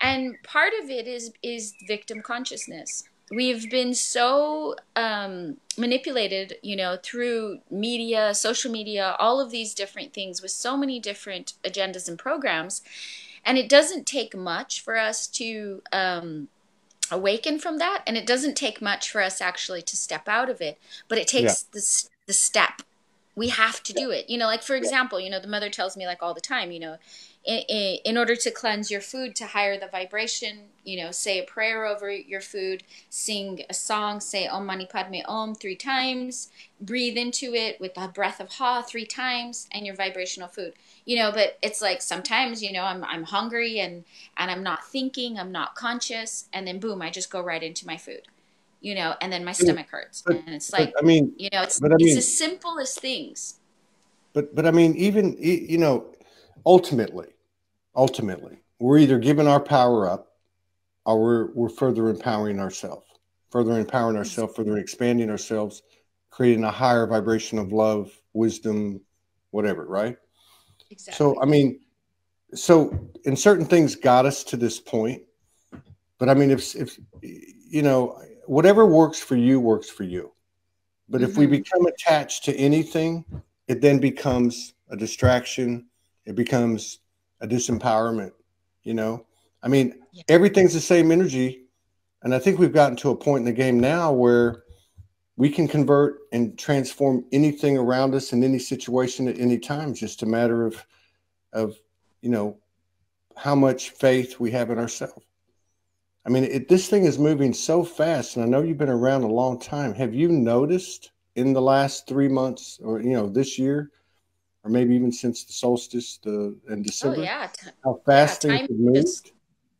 And part of it is victim consciousness. We've been so manipulated, through media, social media, all of these different things with so many different agendas and programs. And it doesn't take much for us to awaken from that. And it doesn't take much for us actually to step out of it. But it Yeah. takes the step. We have to do it. Like, for example, the mother tells me, like, all the time, in order to cleanse your food, to higher the vibration, say a prayer over your food, sing a song, say Om Mani Padme Om 3 times, breathe into it with the breath of Ha 3 times, and your vibrational food. But it's like sometimes, I'm hungry and I'm not thinking, I'm not conscious, and then boom, I just go right into my food. And then my stomach hurts, But and it's but like, I mean, but I it's mean, as simple as things. but I mean, even ultimately, we're either giving our power up, or we're further empowering ourselves, further expanding ourselves, creating a higher vibration of love, wisdom, whatever, right? So Exactly. I mean, so and certain things got us to this point, but I mean, if whatever works for you works for you. But if we Mm-hmm. become attached to anything, it then becomes a distraction. It becomes a disempowerment. You know, I mean, Yeah. everything's the same energy. And I think we've gotten to a point in the game now where we can convert and transform anything around us in any situation at any time. It's just a matter of, you know, how much faith we have in ourselves. I mean, this thing is moving so fast, and I know you've been around a long time. Have you noticed in the last 3 months, or this year, or maybe even since the solstice, in Oh December, yeah. how Yeah. fast things Time have just moved?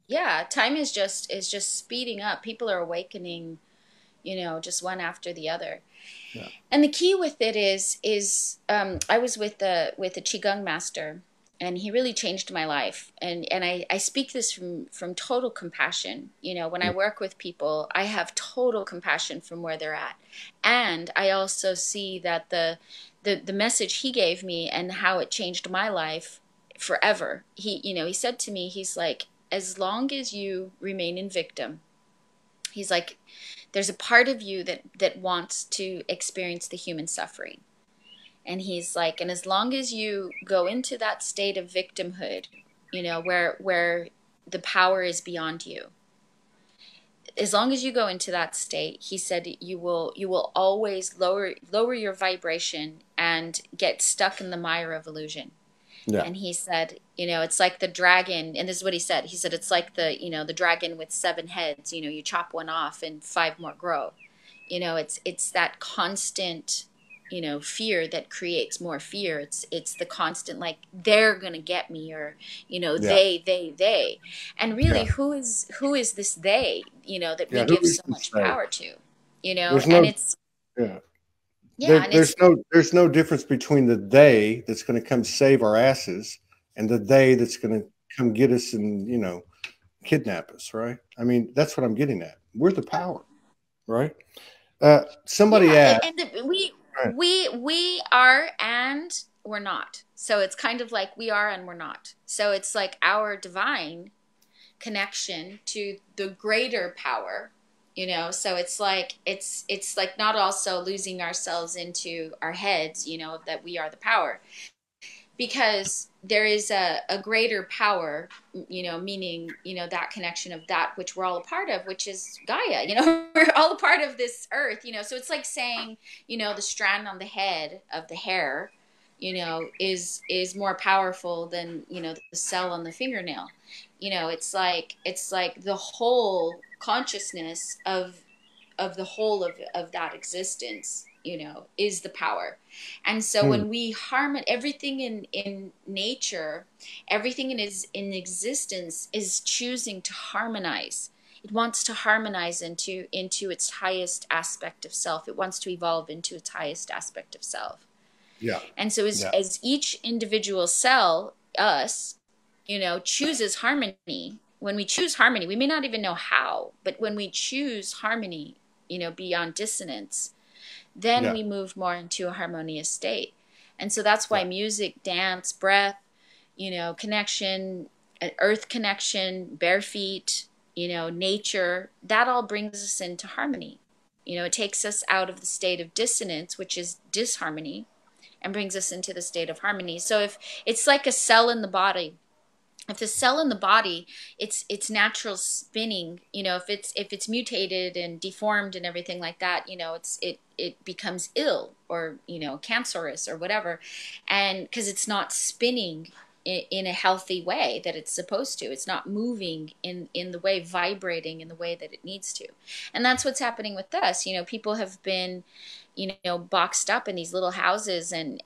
yeah. Time is just speeding up. People are awakening, just one after the other. Yeah, And the key with it is I was with a qigong master, and he really changed my life. And I speak this from total compassion. When I yeah, work with people, I have total compassion from where they're at, and I also see that the message he gave me and how it changed my life forever. He said to me, he's like, as long as you remain in victim, he's like, there's a part of you that wants to experience the human suffering. And he's like, and as long as you go into that state of victimhood, where the power is beyond you, as long as you go into that state, he said, you will always lower your vibration and get stuck in the mire of illusion. yeah, And he said, it's like the dragon, and this is what he said. He said, it's like the dragon with 7 heads. You chop one off and 5 more grow. It's that constant, fear that creates more fear. It's the constant, like, they're gonna get me, or yeah, they, and really, yeah, who is this they, that we yeah. Who give is so to much say? power to, There's and no, it's, yeah. yeah, and it's, There's no difference between the they that's going to come save our asses and the they that's going to come get us and kidnap us, right? I mean, that's what I'm getting at. We're the power, right? Somebody yeah, asked, right, we are and we're not. So it's kind of like we are and we're not. So it's like our divine connection to the greater power, so it's like not also losing ourselves into our heads, that we are the power. because there is a greater power, meaning, that connection of that which we're all a part of, which is Gaia, we're all a part of this earth, so it's like saying, the strand on the head of the hair, is more powerful than, the cell on the fingernail. It's like the whole consciousness of the whole of that existence, is the power. And so when we harmonize everything in nature, everything in existence is choosing to harmonize. It wants to harmonize into its highest aspect of self. It wants to evolve into its highest aspect of self. Yeah. And so as each individual cell, us, chooses harmony, when we choose harmony, we may not even know how, but when we choose harmony, beyond dissonance, then we move more into a harmonious state. And so that's why music, dance, breath, connection, earth connection, bare feet, nature, that all brings us into harmony. It takes us out of the state of dissonance, which is disharmony, and brings us into the state of harmony. So if it's like a cell in the body, if the cell in the body, it's natural spinning, if it's mutated and deformed and everything like that, it becomes ill or, cancerous or whatever. And because it's not spinning in a healthy way that it's supposed to, it's not moving in the way, vibrating in the way that it needs to. And that's what's happening with us. People have been, boxed up in these little houses and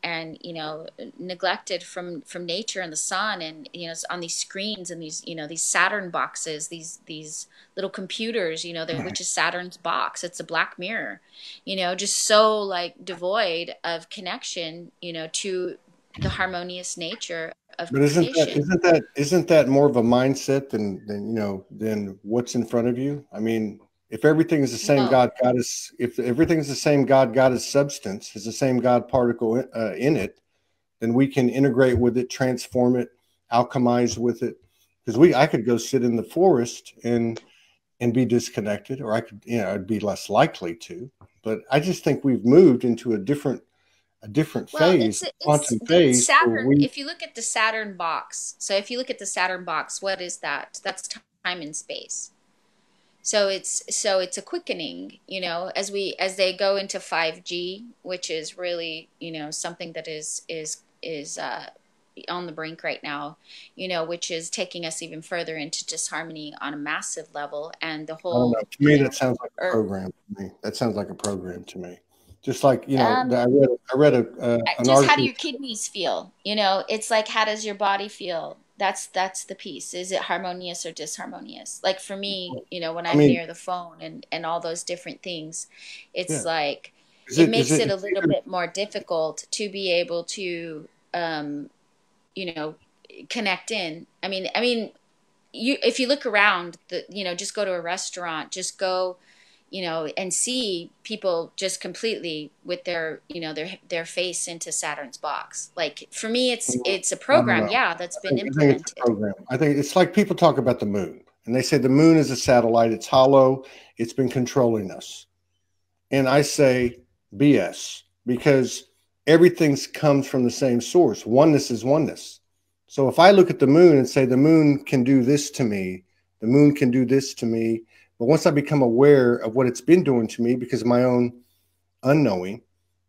neglected from nature and the sun, and on these screens and these these Saturn boxes, these little computers, which is Saturn's box. It's a black mirror, just so like devoid of connection, to the harmonious nature of But creation. isn't that more of a mindset than what's in front of you? I mean, if everything is the same No. God is, if everything is the same God is substance, is the same God particle in it, then we can integrate with it, transform it, alchemize with it. Because I could go sit in the forest and be disconnected, or I could, I'd be less likely to. But I just think we've moved into a different Well, phase, it's quantum phase, where Saturn. we. If you look at the Saturn box, so if you look at the Saturn box, what is that? That's time and space. So it's a quickening, as they go into 5G, which is really, something that is on the brink right now, which is taking us even further into disharmony on a massive level, and the I don't know. whole, To me, that sounds like a er, program to me. That sounds like a program to me. Just like, um, I read an just how do article. your kidneys feel? It's like, how does your body feel? That's the piece. Is it harmonious or disharmonious? Like for me, when I I'm mean, near the phone and all those different things, it's yeah. like Is it it, makes it a it's little either, bit more difficult to be able to you know connect in. I mean you, if you look around, just go to a restaurant, just go, and see people just completely with their, their face into Saturn's box. Like for me, it's a I don't program, know. yeah, that's been I think it's a implemented. program. I think it's like people talk about the moon and they say the moon is a satellite. It's hollow. It's been controlling us. And I say BS, because everything comes from the same source. Oneness is oneness. So if I look at the moon and say the moon can do this to me, the moon can do this to me, but once I become aware of what it's been doing to me because of my own unknowing,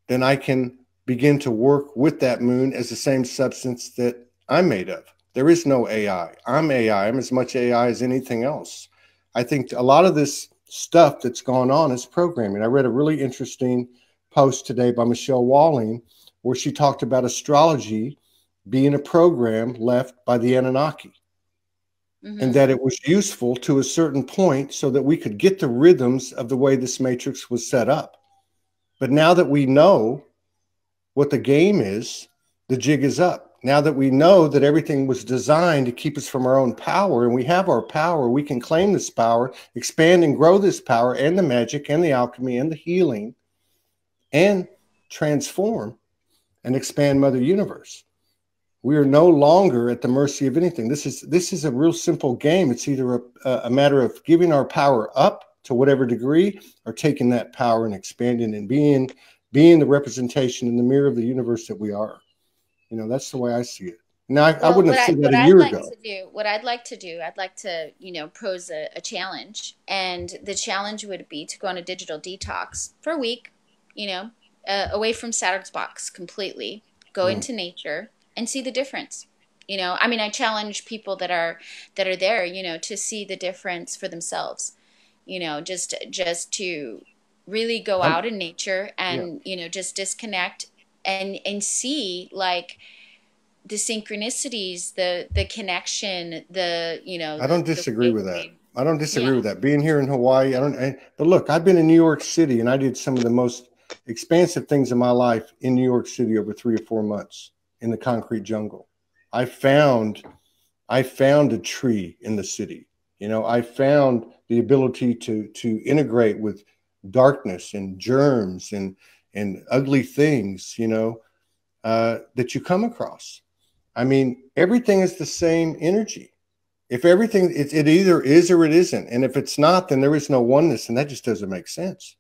then I can begin to work with that moon as the same substance that I'm made of. There is no AI. I'm AI. I'm as much AI as anything else. I think a lot of this stuff that's gone on is programming. I read a really interesting post today by Michelle Walling where she talked about astrology being a program left by the Anunnaki, and Mm-hmm. that it was useful to a certain point so that we could get the rhythms of the way this matrix was set up. But now that we know what the game is, the jig is up. Now that we know that everything was designed to keep us from our own power, and we have our power, we can claim this power, expand and grow this power, and the magic and the alchemy and the healing, and transform and expand Mother Universe. We are no longer at the mercy of anything. This is a real simple game. It's either a matter of giving our power up to whatever degree, or taking that power and expanding and being the representation in the mirror of the universe that we are. You know, that's the way I see it. Now, I Well, wouldn't have said that what a I'd year like ago. to do, what I'd like to do, I'd like to, pose a challenge, and the challenge would be to go on a digital detox for a week, you know, away from Saturn's box completely, go Mm. into nature and see the difference. I mean, I challenge people that are there, to see the difference for themselves. Just to really go I'm, out in nature yeah, and, just disconnect and see, like, the synchronicities, the connection, I don't the disagree way with that. we, I don't disagree yeah, with that. Being here in Hawaii, but look, I've been in New York City and I did some of the most expansive things in my life in New York City over 3 or 4 months in the concrete jungle. I found, I found a tree in the city. You know, I found the ability to integrate with darkness and germs and ugly things, that you come across. I mean, everything is the same energy. If everything, it either is or it isn't. And if it's not, then there is no oneness. And that just doesn't make sense.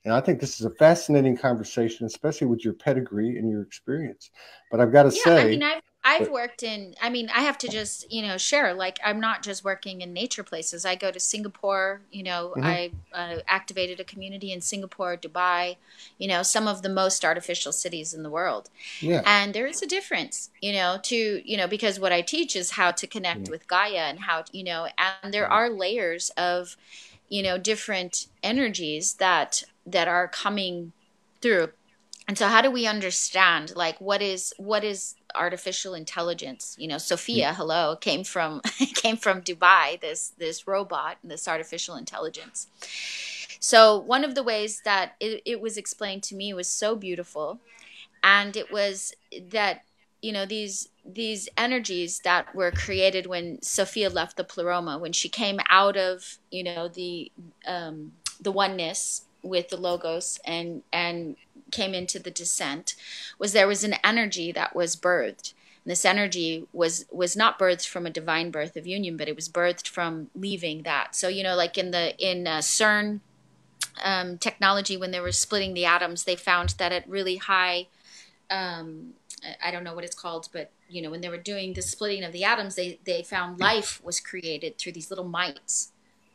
And I think this is a fascinating conversation, especially with your pedigree and your experience. But I've got to yeah. I mean, say I've that, worked in. I mean, I have to just share. Like, I'm not just working in nature places. I go to Singapore. mhm, I activated a community in Singapore, Dubai. Some of the most artificial cities in the world. yeah, And there is a difference, because what I teach is how to connect mhm, with Gaia, and how, and there are layers of, different energies that are coming through. And so how do we understand, like, what is artificial intelligence? mhm. Sophia, hello, came from came from Dubai, this robot, this artificial intelligence. So one of the ways that it was explained to me was so beautiful, and it was that, these energies that were created when Sophia left the pleroma, when she came out of, the oneness with the logos, and came into the descent, there was an energy that was birthed. And this energy was not birthed from a divine birth of union, but it was birthed from leaving that. So, like in CERN, technology, when they were splitting the atoms, they found that at really high, um, I don't know what it's called, but when they were doing the splitting of the atoms, they found life was created through these little mites,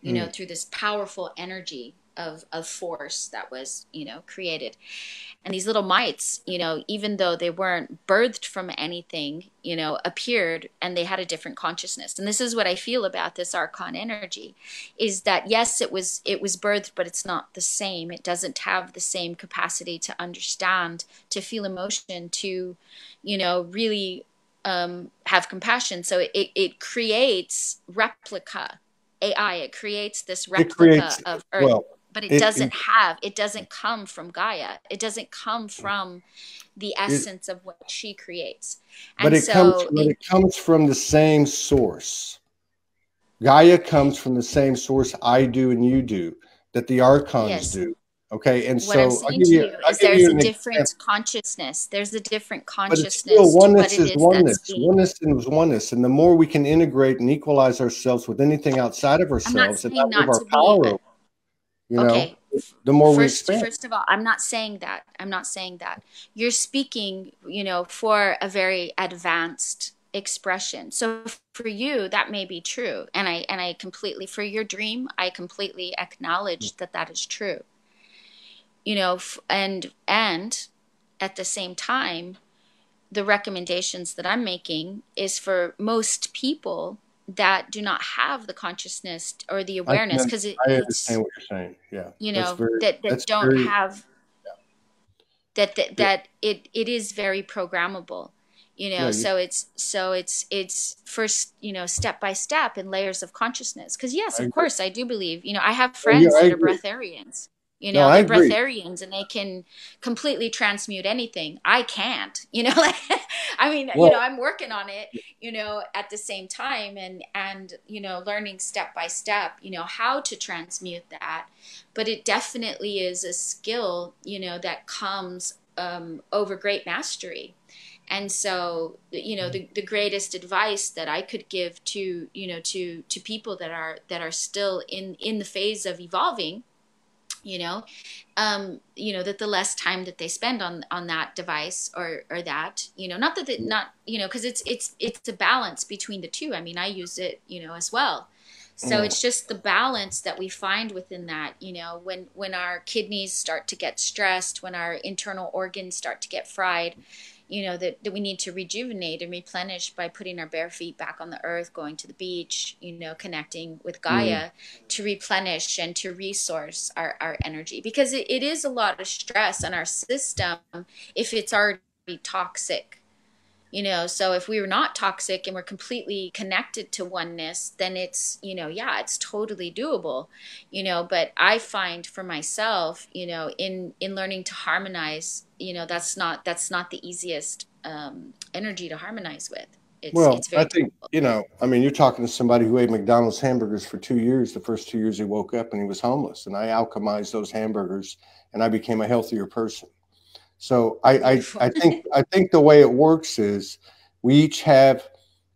Mm. through this powerful energy of force that was, created. And these little mites, even though they weren't birthed from anything, appeared, and they had a different consciousness. And this is what I feel about this archon energy, is that yes, it was birthed, but it's not the same. It doesn't have the same capacity to understand, to feel emotion, to, really have compassion. So it creates replica AI. It creates this It replica creates, of Earth, well, but it, it, it doesn't come from Gaia. It doesn't come from the it, essence of what she creates. but And so it comes from the same source. Gaia comes from the same source I do and you do, that the archons yes, do. Okay, and what I'm so saying to you I'll is give you there's a an example. different consciousness. There's a different But it's still consciousness to what oneness it is is that's oneness. being. Oneness is oneness, and the more we can integrate and equalize ourselves with anything outside of I'm not ourselves and saying not give not our to be. power over, you know, Okay, the more we first expand. first of all, I'm not saying that. I'm not saying that. You're speaking, for a very advanced expression. So for you, that may be true. And I completely, for your dream, I completely acknowledge that that is true. And at the same time, the recommendations that I'm making is for most people that do not have the consciousness or the awareness, because I it's, understand what you're saying. Yeah, that that's don't very have yeah, it is very programmable. yeah. So it's first, step by step in layers of consciousness, because yes, I of agree. course, I do believe, I have Oh, yeah, friends I that are agree. breatharians. No, I They're agree. breatharians, and they can completely transmute anything. I can't, like, I mean, Well, I'm working on it, at the same time, and learning step by step, how to transmute that. But it definitely is a skill, that comes, over great mastery. And so, the greatest advice that I could give to, to people that are still in the phase of evolving, you know, that the less time that they spend on that device or that, not that not, because it's a balance between the two. I mean, I use it, as well. So Mm. it's just the balance that we find within that, when our kidneys start to get stressed, when our internal organs start to get fried, that we need to rejuvenate and replenish by putting our bare feet back on the earth, going to the beach, connecting with Mm. Gaia to replenish and to resource our energy, because it is a lot of stress on our system if it's already toxic. So if we were not toxic and we're completely connected to oneness, then it's, yeah, it's totally doable. But I find for myself, in learning to harmonize, that's not the easiest energy to harmonize with. Well, It's I very think, difficult. I mean, you're talking to somebody who ate McDonald's hamburgers for 2 years. The first 2 years he woke up and he was homeless, and I alchemized those hamburgers and I became a healthier person. So Beautiful. I think the way it works is we each have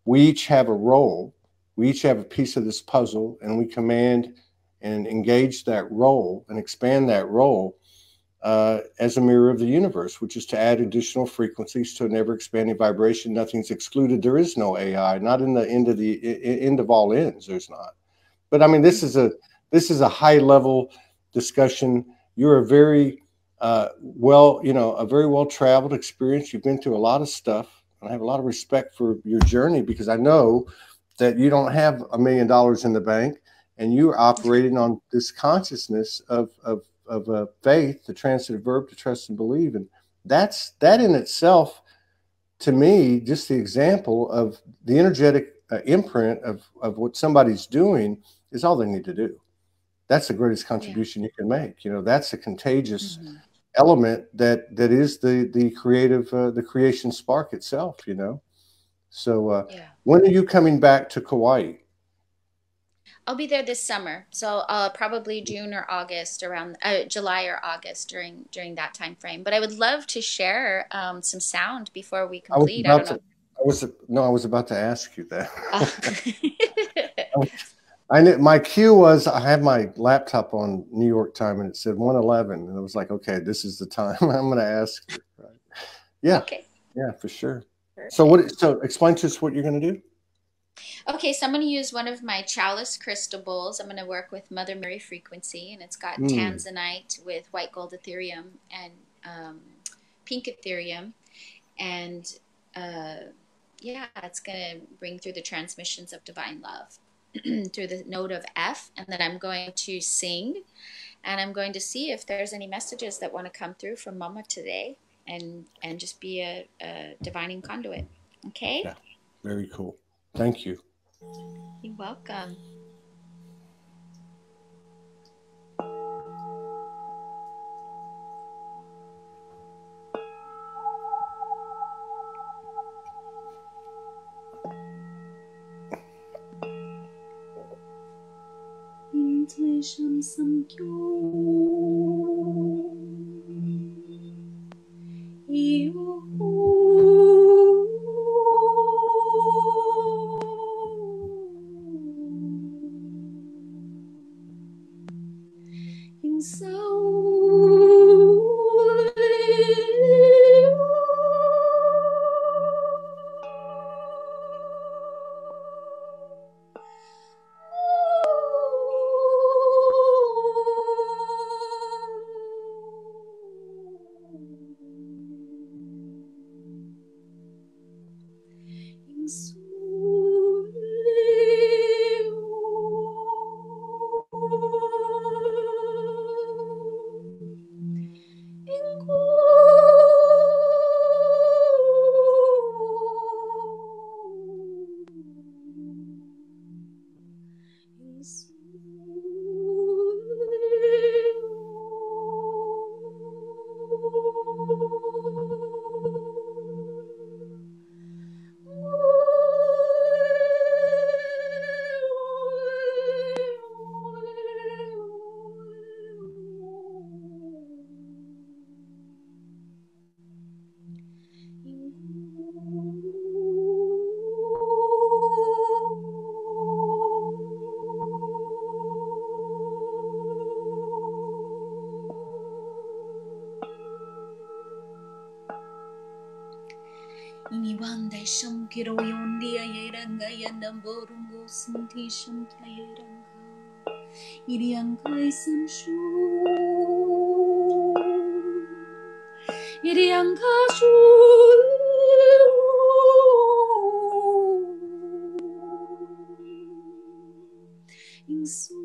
we each have a role. We each have a piece of this puzzle, and we command and engage that role and expand that role as a mirror of the universe, which is to add additional frequencies to an ever expanding vibration. Nothing's excluded. There is no AI, not in the end of all ends. There's not. But I mean, this is a high level discussion. You're a very a very well traveled experience. You've been through a lot of stuff, and I have a lot of respect for your journey, because I know that you don't have $1 million in the bank, and you're operating on this consciousness of faith, the transitive verb to trust and believe, and that in itself, to me, just the example of the energetic imprint of what somebody's doing is all they need to do. That's the greatest Yeah. contribution you can make. That's a contagious Hmm. element that is the creative, the creation spark itself. So Yeah. when are you coming back to Kauai? I'll be there this summer, so probably June or August, around July or August, during that time frame. But I would love to share some sound before we I was complete. I don't about know. to. I was no. I was about to ask you that. Uh, My cue was I had my laptop on New York time and it said 1:11, and I was like, okay, this is the time I'm going to ask her. Right? Yeah, okay, yeah, for sure. So perfect. what? So explain to us what you're going to do. Okay, so I'm going to use one of my chalice crystal bowls. I'm going to work with Mother Mary frequency, and it's got Mm. tanzanite with white gold ethereum and pink ethereum, and uh, yeah, it's going to bring through the transmissions of divine love through the note of F, and then I'm going to sing, and I'm going to see if there's any messages that want to come through from Mama today, and just be a divining conduit. Okay, Yeah, very cool. Thank you. you're welcome. Intuition samkyo iyo in Bande sham kiro yondi ayeranga yanamborungo sinti sham kayeranga irianga isan shu irianga shu insu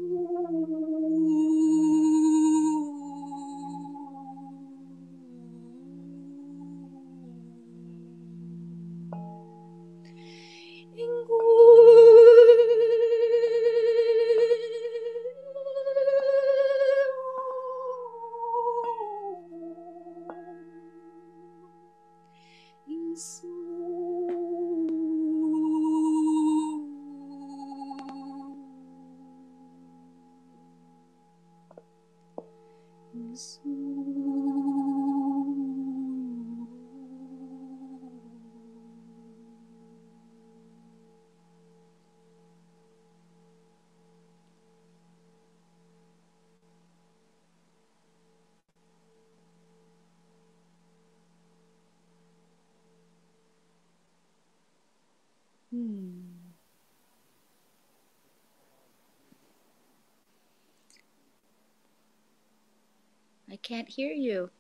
I can't hear you.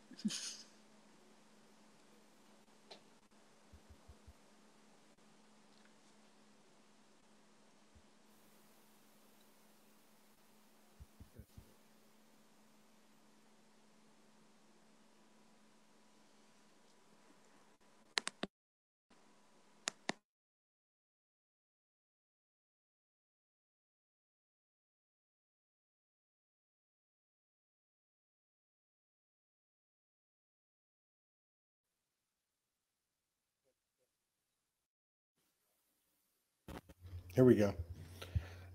Here we go.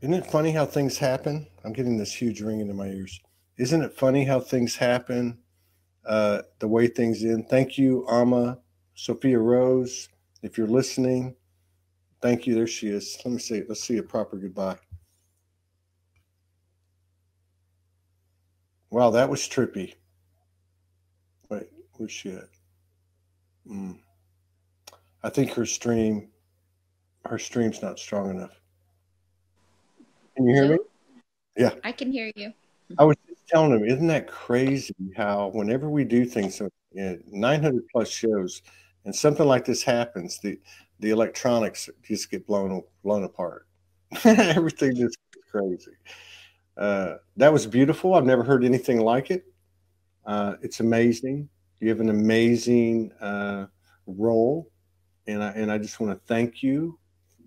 Isn't it funny how things happen? I'm getting this huge ringing in my ears. Isn't it funny how things happen? The way things end. Thank you, Amma Sophia Rose. If you're listening, thank you. There she is. Let me see. Let's see a proper goodbye. Wow, that was trippy. Wait, where's she at? I think her stream's not strong enough. Can you hear me? Hello? Yeah. I can hear you. I was just telling him, isn't that crazy how whenever we do things, so 900 plus shows, and something like this happens, the electronics just get blown apart. Everything just gets crazy. That was beautiful. I've never heard anything like it. It's amazing. You have an amazing role, and I just want to thank you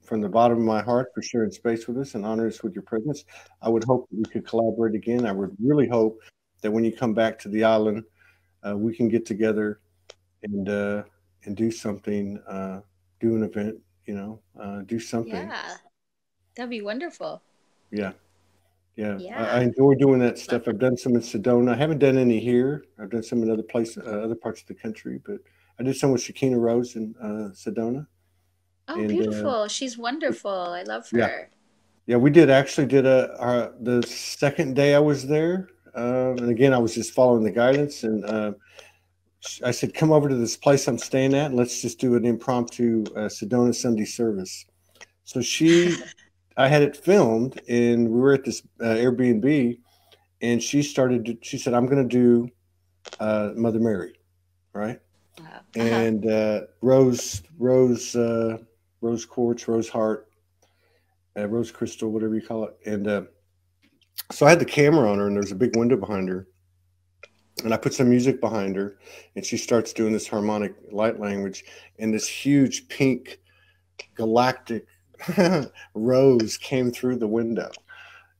from the bottom of my heart for sharing space with us and honor us with your presence. I would hope that we could collaborate again. I would really hope that when you come back to the island, we can get together and do something, do an event, do something. Yeah, that'd be wonderful. Yeah. Yeah, I Yeah. enjoy doing that stuff. I've done some in Sedona. I haven't done any here. I've done some in other places, other parts of the country, but I did some with Shakina Rose in Sedona. Oh, And beautiful. She's wonderful. I love yeah, her. yeah, we did the second day I was there. And again, I was just following the guidance. And I said, come over to this place I'm staying at and let's just do an impromptu Sedona Sunday service. So I had it filmed and we were at this Airbnb. And she said, I'm going to do Mother Mary, right? Wow. And rose quartz, rose heart, rose crystal, whatever you call it. And so I had the camera on her, and there's a big window behind her. And I put some music behind her, and she starts doing this harmonic light language, and this huge pink galactic rose came through the window,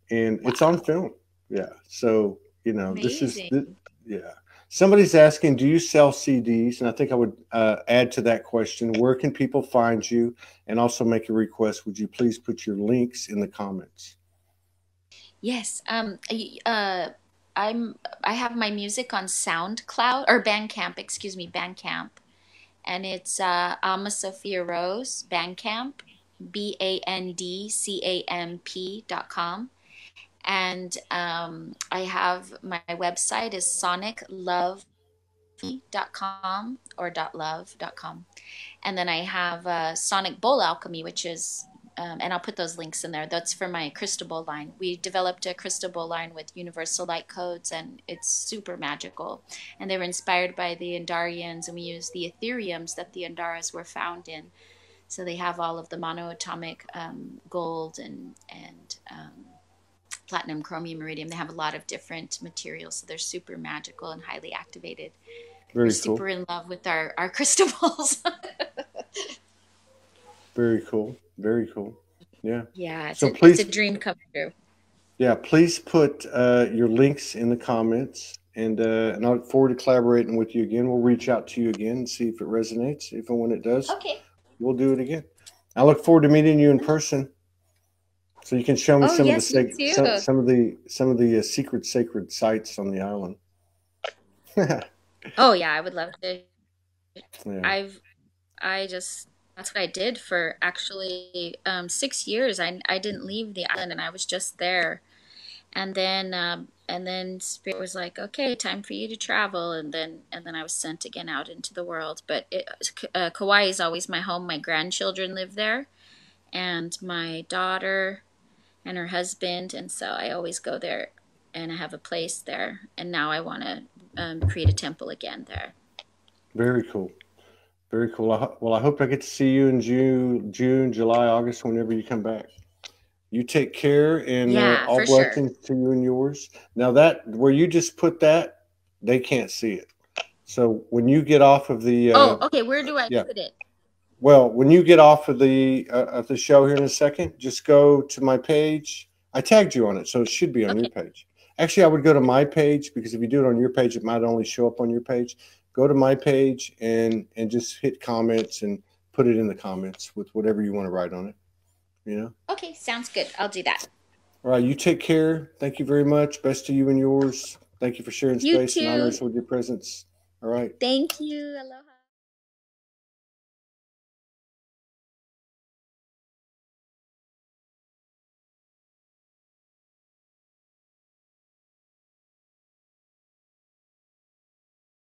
and it's on film. Yeah. So, Amazing. yeah. Somebody's asking, do you sell CDs? And I think I would add to that question, where can people find you? And also make a request. Would you please put your links in the comments? Yes. I have my music on SoundCloud or Bandcamp, excuse me, Bandcamp. And it's Amma Sophia Rose, Bandcamp, BANDCAMP.com. And I have my website is soniclove.com. .com or .love.com. And then I have Sonic Bowl Alchemy, which is, and I'll put those links in there. That's for my crystal bowl line. We developed a crystal bowl line with universal light codes, and it's super magical. And they were inspired by the Andarians, and we use the Ethereums that the Andaras were found in. So they have all of the monoatomic gold and platinum, chromium, iridium. They have a lot of different materials, so they're super magical and highly activated. We're Very cool. super in love with our crystal balls. Very cool. Very cool. Yeah. Yeah, So it's please, a dream come true. yeah, please put your links in the comments, and I look forward to collaborating with you again. We'll reach out to you again and see if it resonates. If and when it does, Okay. we'll do it again. I look forward to meeting you in person, so you can show me Oh some of yes, me the too. some of the secret sacred sites on the island. Oh yeah, I would love to. Yeah. I've I just that's what I did for actually 6 years. I didn't leave the island, and I was just there. And then Spirit was like, okay, time for you to travel. And then I was sent again out into the world. But Kauai is always my home. My grandchildren live there, and my daughter and her husband, and so I always go there, and I have a place there. And now I want to create a temple again there. Very cool. Very cool. Well, I hope I get to see you in June, July, August, whenever you come back. You take care, and Yeah, all for sure. blessings to you and yours. Now that where you just put that, they can't see it. So when you get off of the Oh, okay. Where do I yeah, put it? well, when you get off of the show here in a second, just go to my page. I tagged you on it, so it should be on your Okay. page. Actually, I would go to my page, because if you do it on your page, it might only show up on your page. Go to my page and just hit comments and put it in the comments with whatever you want to write on it. You know. Okay, sounds good. I'll do that. All right, you take care. Thank you very much. Best to you and yours. Thank you for sharing You space and honor too. us with your presence. All right. Thank you. Aloha.